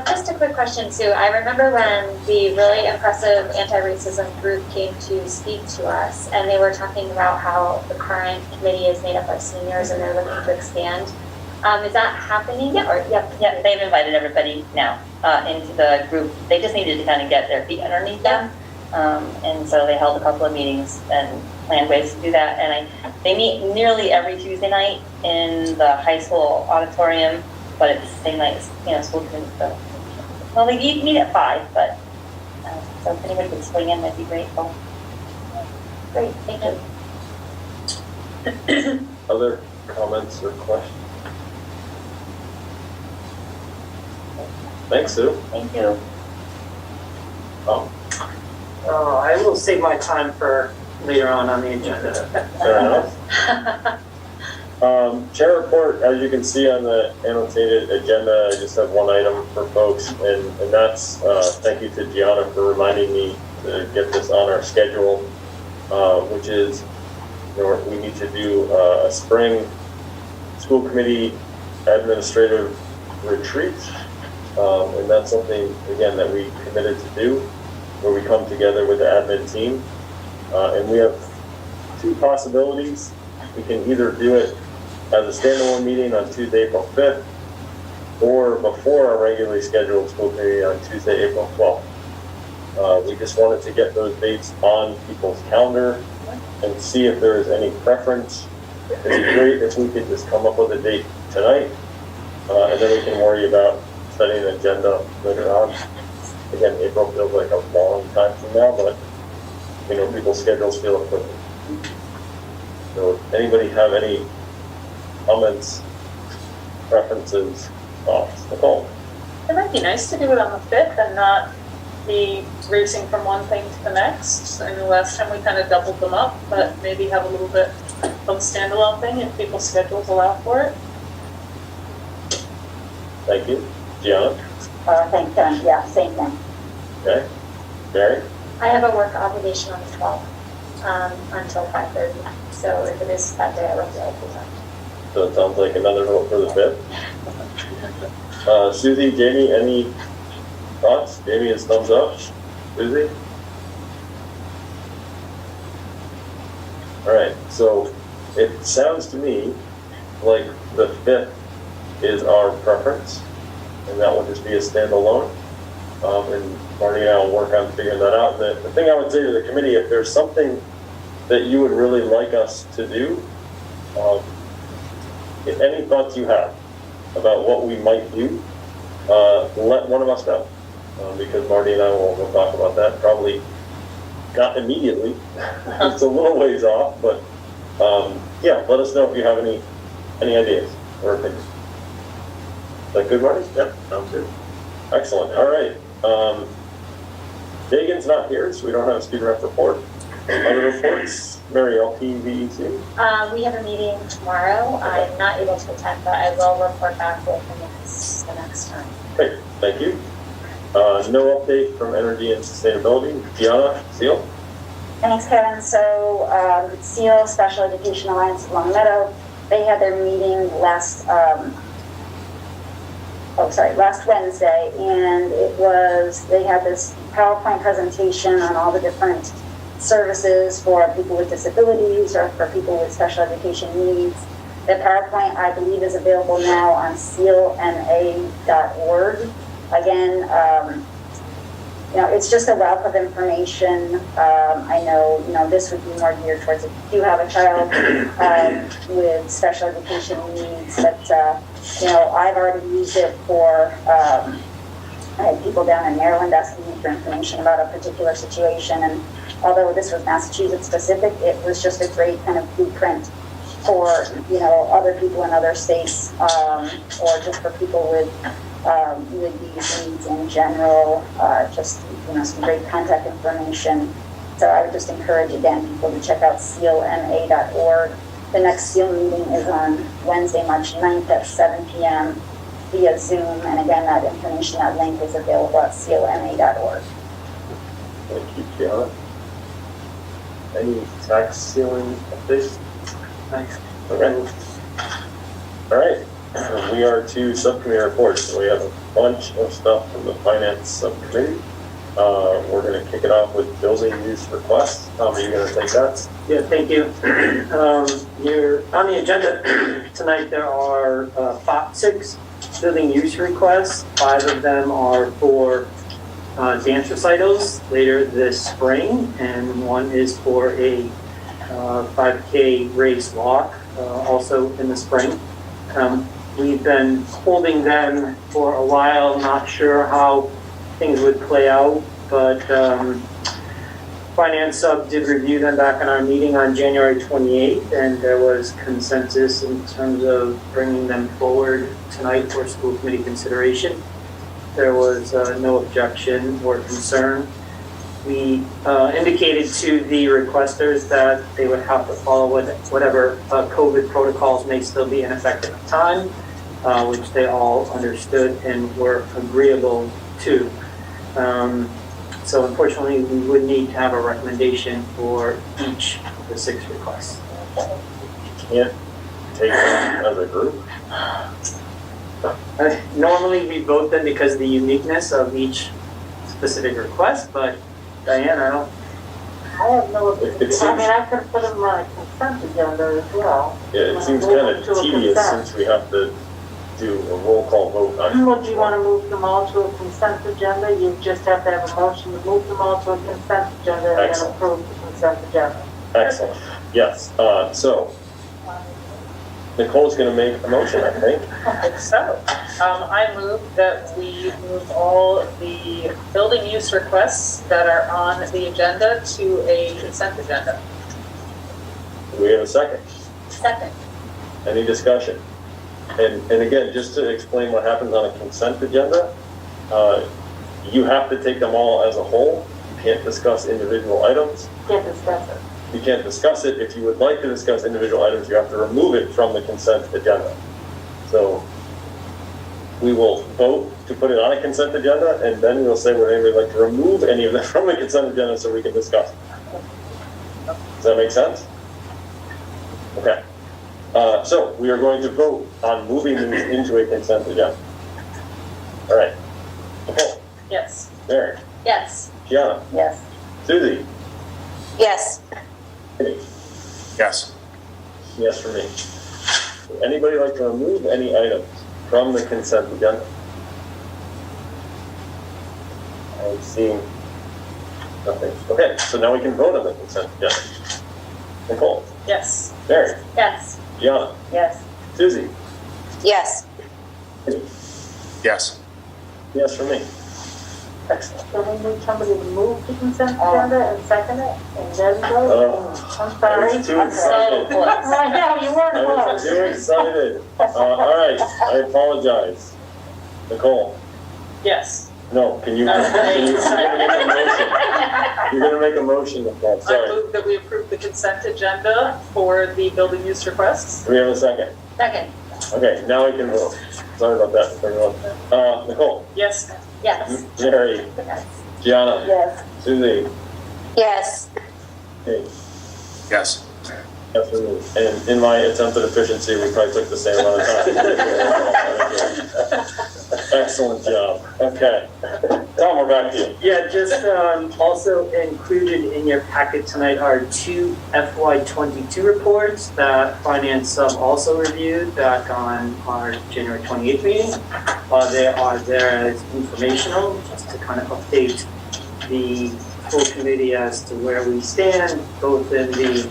Just a quick question, Sue. I remember when the really impressive anti-racism group came to speak to us, and they were talking about how the current committee is made up of seniors and they're looking to expand. Is that happening? Yeah. Or, Yeah, they've invited everybody now into the group. They just needed to kind of get their feet underneath them. And so they held a couple of meetings and planned ways to do that. And they meet nearly every Tuesday night in the high school auditorium, but it's the same night as, school committee. So, well, they meet at 5, but so if anybody could swing in, that'd be grateful. great, thank you. Other comments or questions? Thanks, Sue. Thank you. Tom? I will save my time for later on the agenda. Fair enough. Chair report, as you can see on the annotated agenda, I just have one item for folks, and that's thank you to Gianna for reminding me to get this on our schedule, which is we need to do a spring school committee administrative retreat, and that's something, again, that we committed to do, where we come together with the admin team, and we have two possibilities. We can either do it as a standalone meeting on Tuesday, April 5th, or before our regularly scheduled school committee on Tuesday, April 12th. We just wanted to get those dates on people's calendar and see if there is any preference. It'd be great if we could just come up with a date tonight, and then we can worry about setting an agenda later on. Again, April feels like a long time from now, but people's schedules feel equivalent. So anybody have any comments, preferences, thoughts? Nicole? It might be nice to do it on the 5th and not be racing from one thing to the next. I know last time we kind of doubled them up, but maybe have a little bit of a standalone thing if people's schedules allow for it. Thank you. Gianna? Thanks, Karen. Yeah, same thing. Okay. Barry? I have a work obligation on the 12th until 5:30. So if it is that day, I won't be able to do that. So it sounds like another vote for the 5th. Susie, Jamie, any thoughts? Jamie is thumbs up. Susie? All right, so it sounds to me like the 5th is our preference, and that will just be a standalone. And Marty and I will work on figuring that out. The thing I would say to the committee, if there's something that you would really like us to do, if any thoughts you have about what we might do, let one of us know, because Marty and I will talk about that. Probably not immediately. It's a little ways off, but yeah, let us know if you have any ideas or opinions. Is that good, Marty? Yeah, sounds good. Excellent. All right. Megan's not here, so we don't have a student rep report. Other reports? Mary, LPVEC? We have a meeting tomorrow. I'm not able to attend, but I will report back with the next time. Great, thank you. No update from Energy and Sustainability. Gianna, Seal? Thanks, Kevin. So, SEAL, Special Education Alliance of Long Meadow, they had their meeting last Wednesday, and they had this PowerPoint presentation on all the different services for people with disabilities or for people with special education needs. The PowerPoint, I believe, is available now on sealma.org. Again, it's just a wealth of information. I know, this would be more geared towards if you have a child with special education needs, but, I've already used it for, I had people down in Maryland asking me for information about a particular situation, and although this was Massachusetts specific, it was just a great kind of blueprint for, other people in other states, or just for people with these needs in general, just, some great contact information. So I would just encourage, again, people to check out sealma.org. The next SEAL meeting is on Wednesday, March 9th at 7 p.m. via Zoom. And again, that information, that link is available at sealma.org. Thank you, Gianna. Any tax ceiling updates? Thanks. Okay. All right. We are to subcommittee reports. So we have a bunch of stuff from the finance subcommittee. We're going to kick it off with building use requests. Tom, are you going to take that? Yeah, thank you. You're on the agenda tonight. There are 6 building use requests. 5 of them are for dance recitals later this spring, and 1 is for a 5K race walk also in the spring. We've been holding them for a while, not sure how things would play out, but Finance Sub did review them back in our meeting on January 28th, and there was consensus in terms of bringing them forward tonight for school committee consideration. There was no objection or concern. we indicated to the requesters that they would have to follow whatever COVID protocols may still be in effect at the time, which they all understood and were agreeable to. So unfortunately, we would need to have a recommendation for each of the 6 requests. Can't take them as a group? Normally, we vote them because of the uniqueness of each specific request, but Diane, I don't. I have no It opinion. seems- I mean, I could put them on a consent agenda as well. Yeah, it seems kind of tedious since we have to do a roll call vote on. Well, do you want to move them all to a consent agenda? You just have to have a motion to move them all to a consent agenda and then Excellent. approve the consent agenda. Excellent. Yes, so Nicole's gonna make a motion, I think. So, I move that we move all the building use requests that are on the agenda to a consent agenda. Do we have a second? Second. Any discussion? And again, just to explain what happens on a consent agenda, you have to take them all as a whole. You can't discuss individual items. Can't discuss it. You can't discuss it. If you would like to discuss individual items, you have to remove it from the consent agenda. So we will vote to put it on a consent agenda, and then we'll say would anybody like to remove any of them from the consent agenda so we can discuss. Does that make sense? Okay. So we are going to vote on moving these into a consent agenda. All right. Nicole, Yes. Mary, Yes. Gianna, Yes. Susie, Yes. Yes. yes for me. Would anybody like to remove any items from the consent agenda? I'm seeing nothing. Okay, so now we can vote on the consent agenda. Nicole, Yes. Mary, Yes. Gianna, Yes. Susie, Yes. Yes. yes for me. Excellent. So we need somebody to move the consent agenda and second it, and then go. I'm I sorry. was too excited. I know, you weren't I was close. too excited. All right, I apologize. Nicole, Yes. no, can you make a motion? You're gonna make a motion, Nicole, I sorry. move that we approve the consent agenda for the building use requests. Do we have a second? Second. Okay, now we can vote. Sorry about that, everyone. Nicole, Yes. Yes. Mary, Gianna, Yes. Susie, Yes. okay, Yes. yes for me. And in my attempt at efficiency, we probably took the same amount of time. Excellent job. Okay. Tom, we're back to you. Yeah, just also included in your packet tonight are 2 FY22 reports that Finance Sub also reviewed back on our January 28th meeting. They are there as informational, just to kind of update the full committee as to where we stand, both in the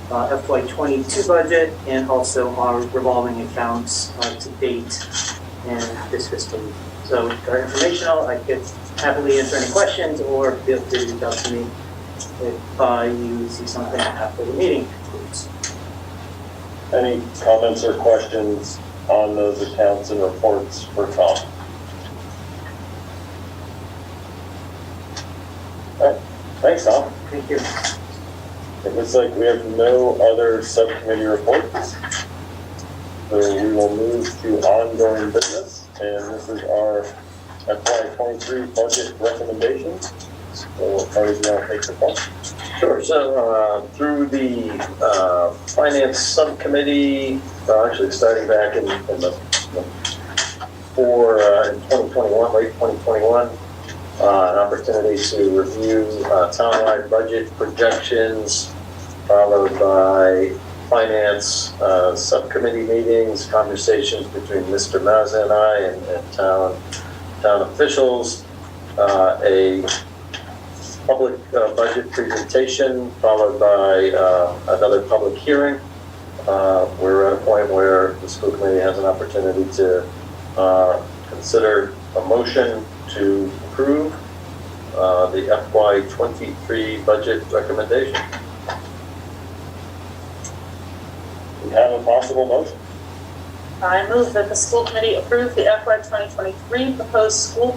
FY22 budget and also our revolving accounts to date in this fiscal year. So they're informational. I could happily answer any questions, or feel free to reach out to me if you see something after the meeting concludes. Any comments or questions on those accounts and reports for Tom? All right. Thanks, Tom. Thank you. It looks like we have no other subcommittee reports. So we will move to ongoing business, and this is our FY23 budget recommendations. So, Carly, do you want to take the call? Sure. So through the Finance Subcommittee, actually starting back in 2021, late 2021, an opportunity to review townwide budget projections, followed by Finance Subcommittee meetings, conversations between Mr. Mazza and I and town officials, a public budget presentation, followed by another public hearing. We're at a point where the school committee has an opportunity to consider a motion to approve the FY23 budget recommendation. We have a possible motion. I move that the school committee approve the FY 2023 proposed school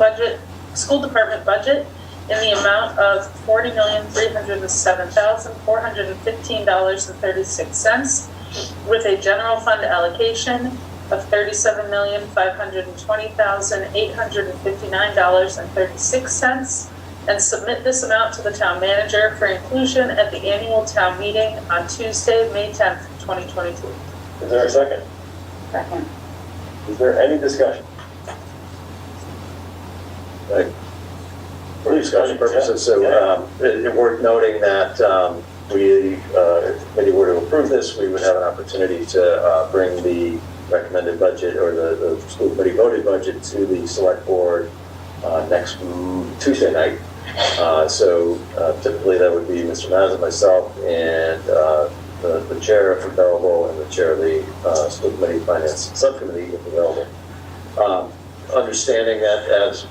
department budget in the amount of $40,307,415.36, with a general fund allocation of $37,520,859.36, and submit this amount to the town manager for inclusion at the annual town meeting on Tuesday, May 10th, 2022. Is there a second? Second. Is there any discussion? Right. For discussion purposes, so it's worth noting that if the committee were to approve this, we would have an opportunity to bring the recommended budget or the school committee voted budget to the select board next Tuesday night. So typically that would be Mr. Maz and myself and the chair if available and the chair of the school committee finance subcommittee if available. Understanding that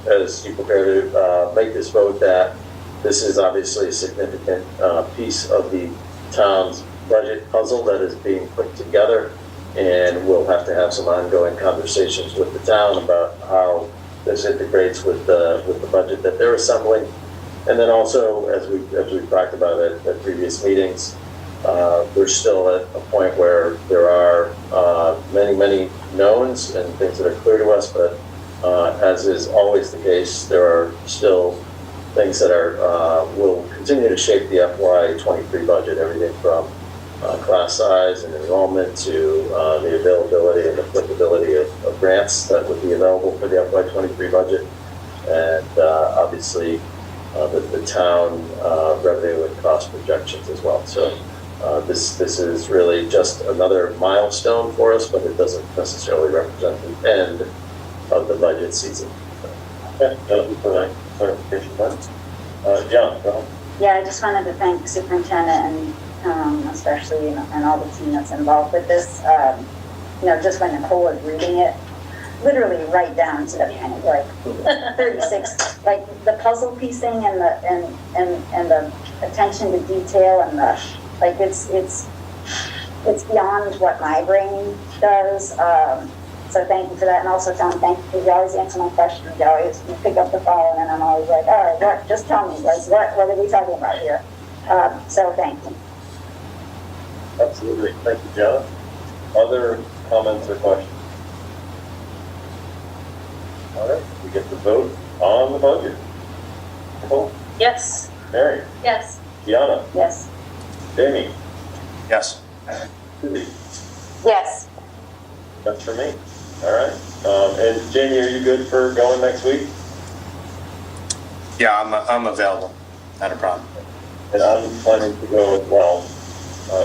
as you prepare to make this vote, that this is obviously a significant piece of the town's budget puzzle that is being put together, and we'll have to have some ongoing conversations with the town about how this integrates with the budget that they're assembling. And then also, as we've talked about at previous meetings, we're still at a point where there are many knowns and things that are clear to us, but as is always the case, there are still things that will continue to shape the FY23 budget, everything from class size and enrollment to the availability and applicability of grants that would be available for the FY23 budget, and obviously the town revenue and cost projections as well. So this is really just another milestone for us, but it doesn't necessarily represent the end of the budget season. Okay, thank you for that clarification. John, go ahead. Yeah, I just wanted to thank the superintendent and especially and all the team that's involved with this. Just when Nicole was reading it, literally right down to the penny, like 36, like the puzzle piecing and the attention to detail and the it's beyond what my brain does. So thank you for that, and also John, thank you because you always answer my questions. You always pick up the phone, and I'm always like, all right, what? Just tell me, what are we talking about here? So thank you. Absolutely, thank you, John. Other comments or questions? All right, we get to vote on the budget. Nicole? Yes. Mary? Yes. Deanna? Yes. Jamie? Yes. Susie? Yes. That's for me. All right. And Jamie, are you good for going next week? Yeah, I'm available. Not a problem. And I'm planning to go as well.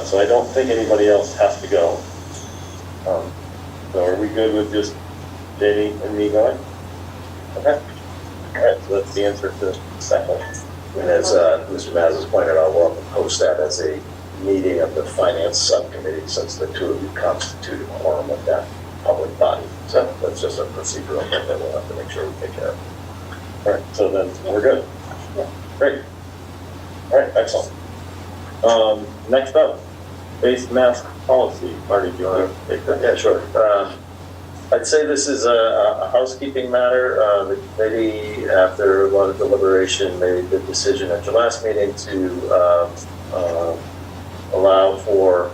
So I don't think anybody else has to go. So are we good with just Jamie and me going? Okay. All right. So that's the answer to the second. And as Mr. Maz has pointed out, we'll have to post that as a meeting of the finance subcommittee, since the two of you constitute a quorum of that public body. So that's just a procedural thing that we'll have to make sure we take care of. All right. So then we're good. Great. All right. Excellent. Next up, face mask policy. Marty, do you want to take that? Yeah, sure. I'd say this is a housekeeping matter. The committee, after a lot of deliberation, made the decision at your last meeting to allow for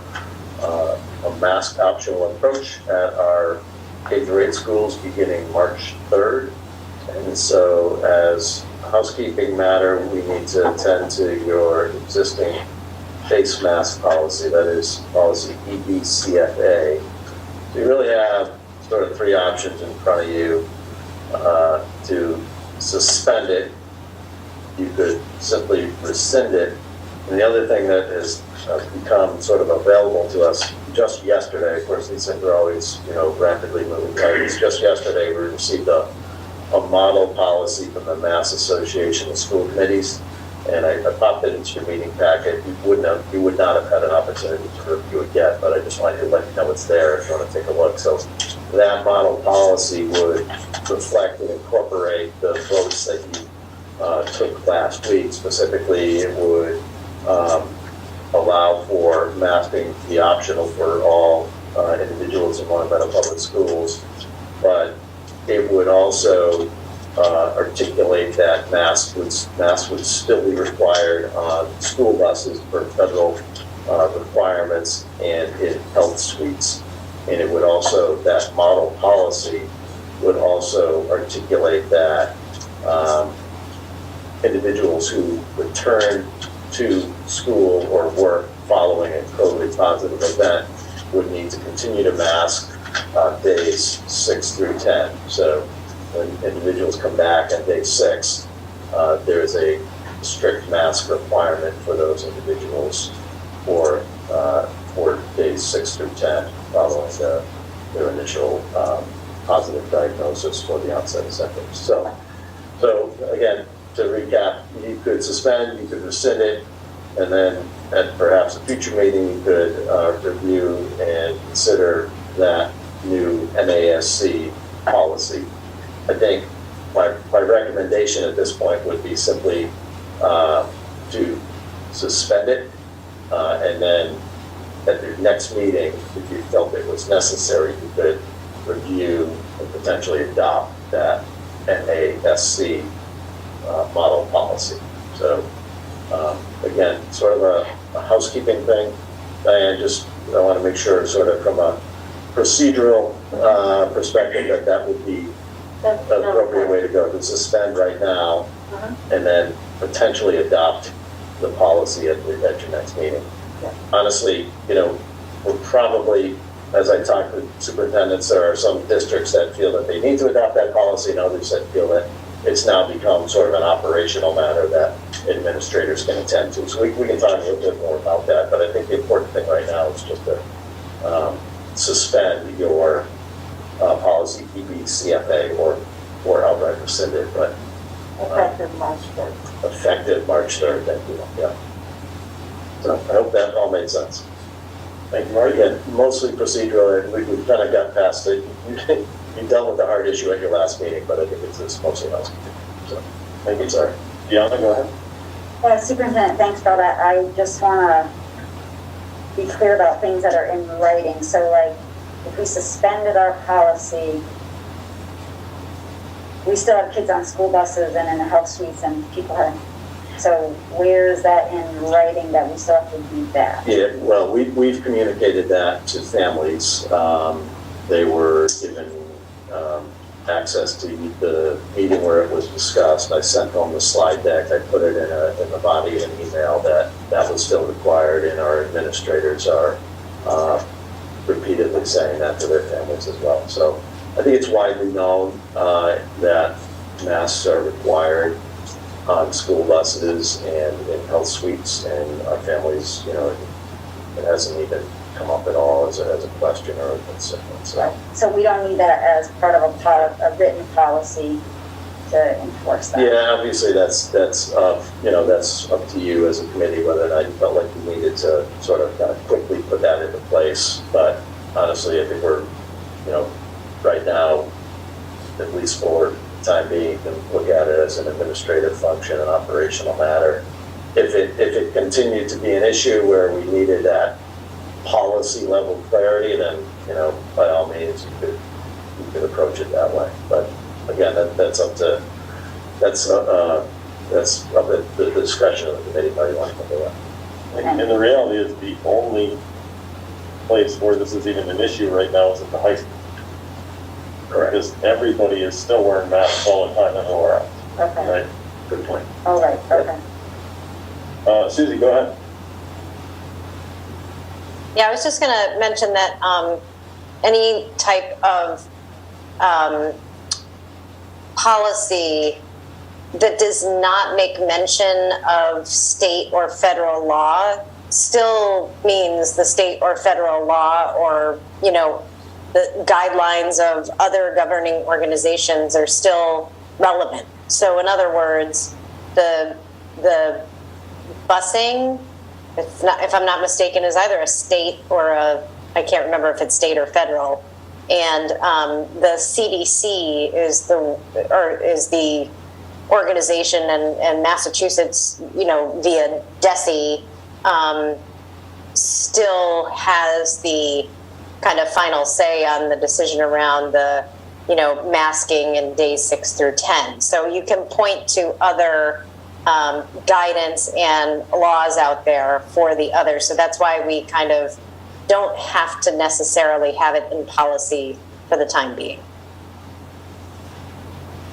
a mask optional approach at our K-8 schools beginning March 3rd. And so as a housekeeping matter, we need to attend to your existing face mask policy, that is policy EBCFA. So you really have sort of three options in front of you to suspend it. You could simply rescind it. And the other thing that has become sort of available to us just yesterday, of course these things are always, rapidly moving targets. Just yesterday we received a model policy from the Mass Association of School Committees, and I popped it into your meeting packet. You would not have had an opportunity to review it yet, but I just wanted to let you know it's there if you want to take a look. So that model policy would reflect and incorporate the votes that you took last week. Specifically, it would allow for masking to be optional for all individuals in Long Meadow Public Schools, but it would also articulate that masks would still be required on school buses for federal requirements and in health suites. And it would also, that model policy would also articulate that individuals who return to school or work following a COVID positive event would need to continue to mask on days 6 through 10. So when individuals come back on day 6, there is a strict mask requirement for those individuals for days 6 through 10 following their initial positive diagnosis for the onset of symptoms. So again, to recap, you could suspend, you could rescind it, and then at perhaps a future meeting, you could review and consider that new MASC policy. I think my recommendation at this point would be simply to suspend it, and then at the next meeting, if you felt it was necessary, you could review and potentially adopt that MASC model policy. So again, sort of a housekeeping thing. Diane, I want to make sure sort of from a procedural perspective that would be the appropriate way to go, to suspend right now and then potentially adopt the policy at your next meeting. Yeah. Honestly, we're probably, as I talk to superintendents, there are some districts that feel that they need to adopt that policy and others that feel that it's now become sort of an operational matter that administrators can attend to. So we can talk a little bit more about that, but I think the important thing right now is just to suspend your policy EBCFA or outright rescind it, but Effective March 3rd. effective March 3rd, thank you, yeah. So I hope that all made sense. Thank you, Marty. Again, mostly procedural, and we've kind of got past it. You dealt with the hard issue at your last meeting, but I think it's mostly housekeeping. So, thank you, sorry. Deanna, go ahead. Superintendent, thanks for all that. I just want to be clear about things that are in writing. So like, if we suspended our policy, we still have kids on school buses and in the health suites and people have, so where is that in writing that we still have to do that? Yeah, well, we've communicated that to families. They were given access to the meeting where it was discussed. I sent home the slide deck. I put it in the body of an email that was still required, and our administrators are repeatedly saying that to their families as well. So I think it's widely known that masks are required on school buses and in health suites, and our families, it hasn't even come up at all as a question or a concern. So we don't need that as part of a written policy to enforce that? Yeah, obviously that's up to you as a committee whether or not you felt like you needed to sort of kind of quickly put that into place. But honestly, I think we're, right now, at least for the time being, you can look at it as an administrative function, an operational matter. If it continued to be an issue where we needed that policy level clarity, then by all means you could approach it that way. But again, that's up to the discretion of the committee how you want to do that. And the reality is the only place where this is even an issue right now is at the high school. Correct. Because everybody is still wearing masks all the time everywhere else. Okay. Right? Good point. All right, okay. Susie, go ahead. Yeah, I was just going to mention that any type of policy that does not make mention of state or federal law still means the state or federal law, or, the guidelines of other governing organizations are still relevant. So in other words, the busing, if I'm not mistaken, is either a state or I can't remember if it's state or federal. And the CDC is the organization, and Massachusetts, via DESE, still has the kind of final say on the decision around the masking in days 6 through 10. So you can point to other guidance and laws out there for the others. So that's why we kind of don't have to necessarily have it in policy for the time being.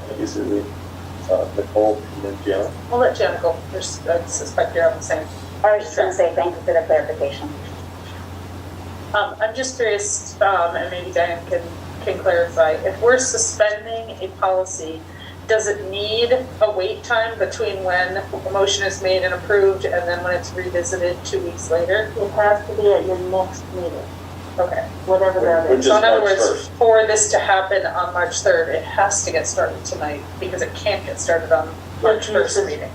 Thank you, Susie. Nicole, and then Gianna. We'll let Gianna go. I suspect you're on the same. I was just going to say thank you for the clarification. I'm just curious, and maybe Diane can clarify, if we're suspending a policy, does it need a wait time between when a motion is made and approved and then when it's revisited 2 weeks later? It has to be at your next meeting, Okay. whatever that is. So in other March words, 1st. for this to happen on March 3rd, it has to get started tonight because it can't get started on March 1st meeting.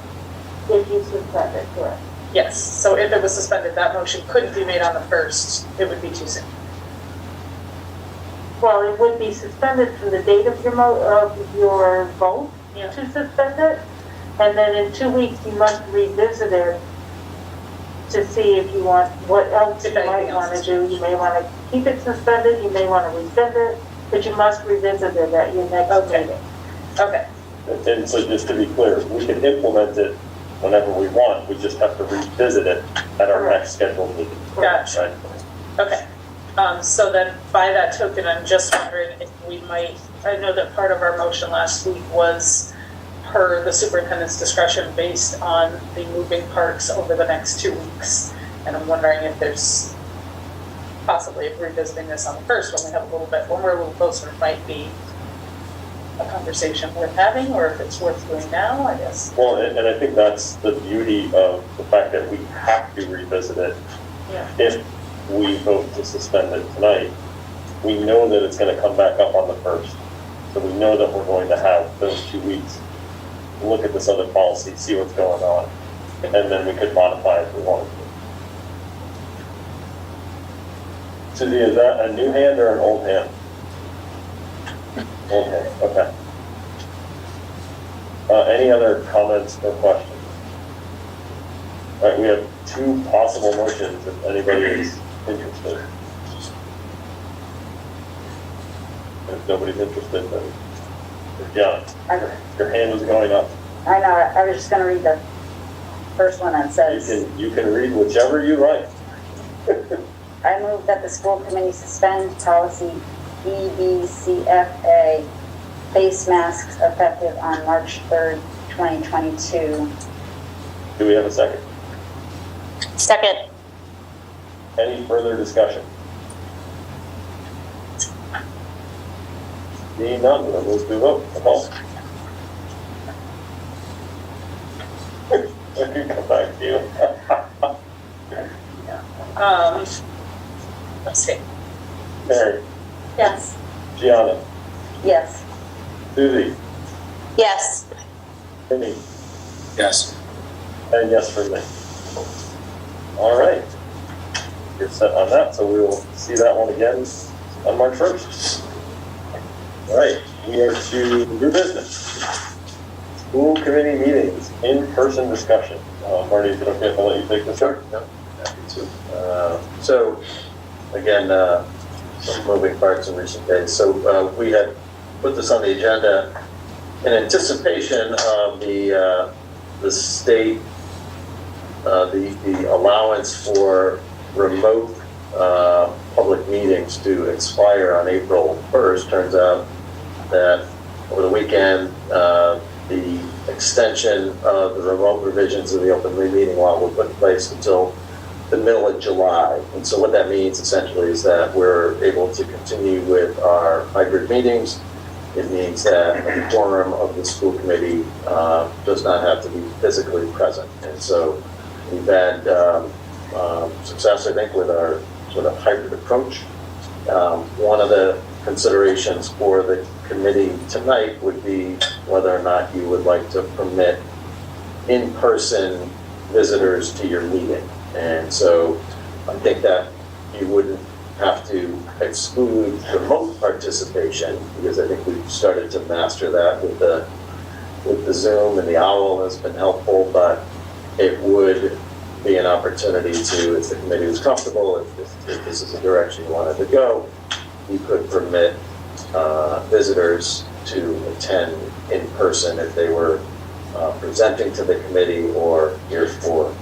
If you suspend it, correct. Yes, so if it was suspended, that motion couldn't be made on the 1st, it would be too soon. Well, it would be suspended from the date of your vote to suspend it. And then in 2 weeks, you must revisit it to see if you want, what else you might want to do. You may want to keep it suspended, you may want to rescind it, but you must revisit it at your next meeting. Okay. And so just to be clear, we can implement it whenever we want, we just have to revisit it at our next scheduled meeting. Gotcha. Right? Okay. So then by that token, I'm just wondering if we might, I know that part of our motion last week was per the superintendent's discretion based on the moving parks over the next 2 weeks. And I'm wondering if there's possibly, if revisiting this on the 1st when we have a little bit, when we're a little closer, might be a conversation worth having, or if it's worth doing now, I guess. Well, and I think that's the beauty of the fact that we have to revisit it. Yeah. If we vote to suspend it tonight, we know that it's going to come back up on the 1st. So we know that we're going to have those 2 weeks to look at this other policy, see what's going on, and then we could modify if we wanted to. Suzie, is that a new hand or an old hand? Old hand, okay. Any other comments or questions? All right, we have 2 possible motions if anybody is interested. And if nobody's interested, then John, your hand is going up. I know, I was just going to read the first one that says, You can read whichever you like. I move that the school committee suspend policy EBCFA, face masks effective on March 3rd, 2022. Do we have a second? Second. Any further discussion? Seeing none, we'll move to a vote. Nicole? I can come back to you. Let's see. Mary? Yes. Gianna? Yes. Suzie? Yes. Amy? Yes. And yes for me. All right. You're set on that, so we will see that one again on March 1st. All right, we are to new business. School committee meetings, in-person discussion. Marty, is it okay if I let you take this? Sure. Yeah, happy to. So, again, some moving parts in recent days. So we had put this on the agenda in anticipation of the state, the allowance for remote public meetings to expire on April 1st. Turns out that over the weekend, the extension of the remote revisions of the open meeting law were put in place until the middle of July. And so what that means essentially is that we're able to continue with our hybrid meetings. It means that a quorum of the school committee does not have to be physically present. And so we've had success, I think, with our sort of hybrid approach. One of the considerations for the committee tonight would be whether or not you would like to permit in-person visitors to your meeting. And so I think that you wouldn't have to exclude remote participation, because I think we've started to master that with the Zoom, and the OWL has been helpful, but it would be an opportunity to, if the committee was comfortable, if this is the direction you wanted to go, you could permit visitors to attend in person if they were presenting to the committee or here for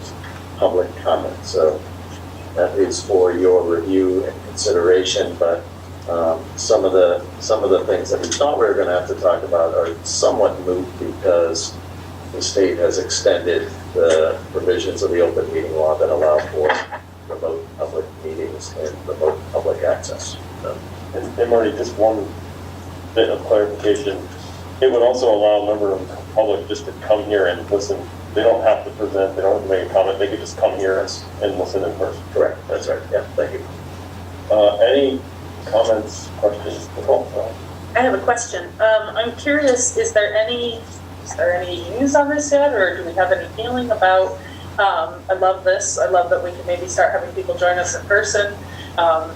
public comment. So that is for your review and consideration, but some of the things that we thought we were going to have to talk about are somewhat moot because the state has extended the provisions of the open meeting law that allow for remote public meetings and remote public access. And Marty, just one bit of clarification. It would also allow a member of the public just to come here and listen. They don't have to present, they don't have to make a comment, they could just come here and listen in person. Correct, that's right, yeah, thank you. Any comments, questions? I have a question. I'm curious, is there any news on this yet, or do we have any feeling about, I love this. I love that we can maybe start having people join us in person.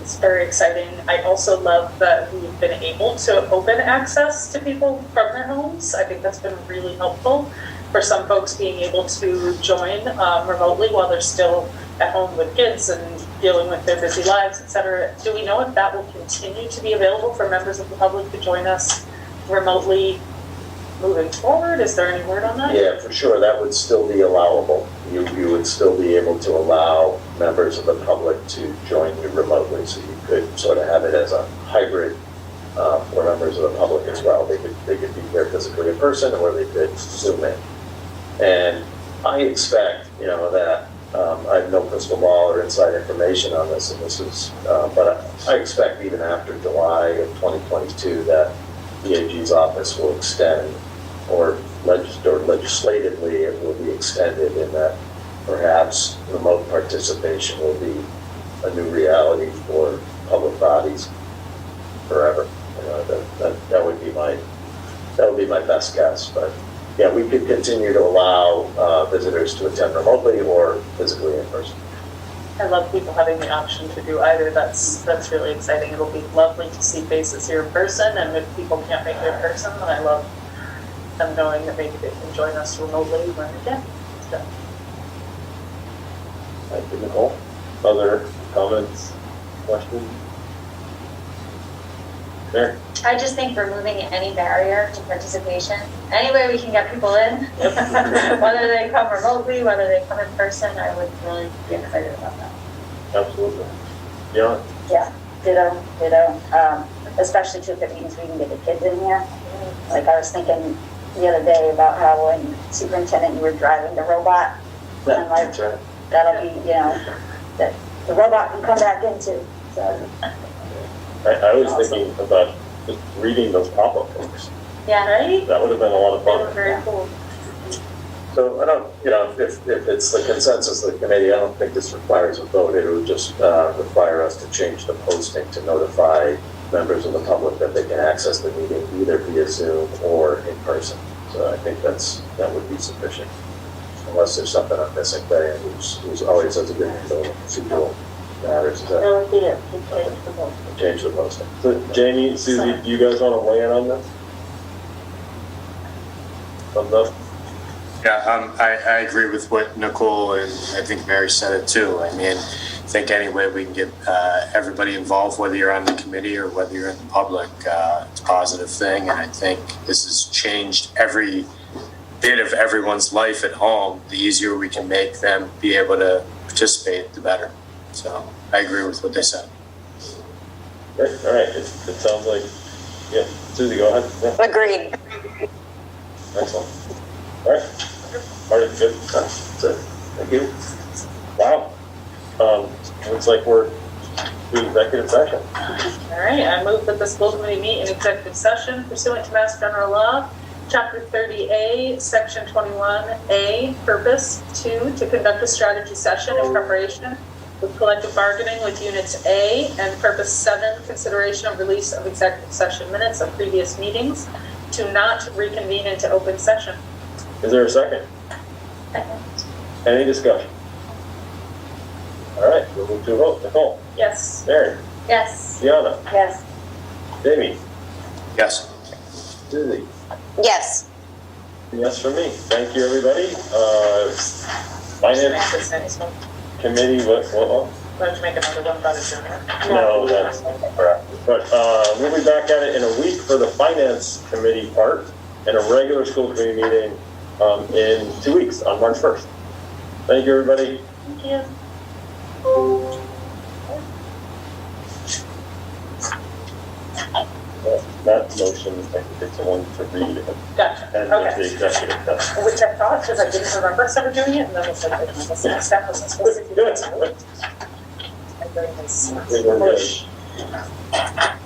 It's very exciting. I also love that we've been able to open access to people from their homes. I think that's been really helpful for some folks being able to join remotely while they're still at home with kids and dealing with their busy lives, et cetera. Do we know if that will continue to be available for members of the public to join us remotely moving forward? Is there any word on that? Yeah, for sure, that would still be allowable. You would still be able to allow members of the public to join you remotely, so you could sort of have it as a hybrid for members of the public as well. They could be here physically in person, or they could Zoom in. And I expect, that I have no crystal ball or inside information on this, and this is, but I expect even after July of 2022 that the AG's office will extend, or legislatively it will be extended, in that perhaps remote participation will be a new reality for public bodies forever. That would be my best guess. But yeah, we could continue to allow visitors to attend remotely or physically in person. I love people having the option to do either. That's really exciting. It'll be lovely to see faces here in person, and if people can't make it in person, then I love them knowing that maybe they can join us remotely when they can. So. Thank you, Nicole. Other comments, questions? There. I just think removing any barrier to participation, any way we can get people in, whether they come remotely, whether they come in person, I would really be excited about that. Absolutely. Yeah. Yeah, ditto. Especially too if it means we can get the kids in here. Like I was thinking the other day about how when superintendent, you were driving the robot, and like That's right. that'll be, that the robot can come back into. So. I was thinking about just reading those pop-up books. Yeah, right? That would have been a lot of They were fun. very cool. So I don't, if it's the consensus of the committee, I don't think this requires a vote. It would just require us to change the posting to notify members of the public that they can access the meeting either via Zoom or in person. So I think that would be sufficient, unless there's something I'm missing. Diane, who's always has a good handle on procedural matters. No, yeah, change the vote. Change the posting. So Jamie, Susie, do you guys want to weigh in on this? Thumbs up? Yeah, I agree with what Nicole and I think Mary said it too. I mean, I think any way we can get everybody involved, whether you're on the committee or whether you're in the public, it's a positive thing. And I think this has changed every bit of everyone's life at home. The easier we can make them be able to participate, the better. So I agree with what they said. Great. All right. It sounds like, yeah. Susie, go ahead. Yeah. Agreed. Excellent. All right. Marty, good. That's it. Thank you. Wow. Looks like we're doing executive session. All right, I move that the school committee meet in executive session pursuant to Mass General Law, Chapter 30A, Section 21A, Purpose 2, to conduct a strategy session in preparation with collective bargaining with Units A, and Purpose 7, consideration of release of executive session minutes of previous meetings, to not reconvene into open session. Is there a second? Any discussion? All right, we'll move to a vote. Nicole? Yes. Mary? Yes. Deanna? Yes. Jamie? Yes. Susie? Yes. Yes for me. Thank you, everybody. Finance Committee, what? Let's make another one about it. No, that's correct. But we'll be back at it in a week for the finance committee part and a regular school committee meeting in 2 weeks on March 1st. Thank you, everybody. Thank you. That motion, I think it's one to read. Gotcha. And Okay. the executive session. Which I thought, because I didn't remember us ever doing it, and then I said, the next step was supposed to do it. Good. And then this. We were good.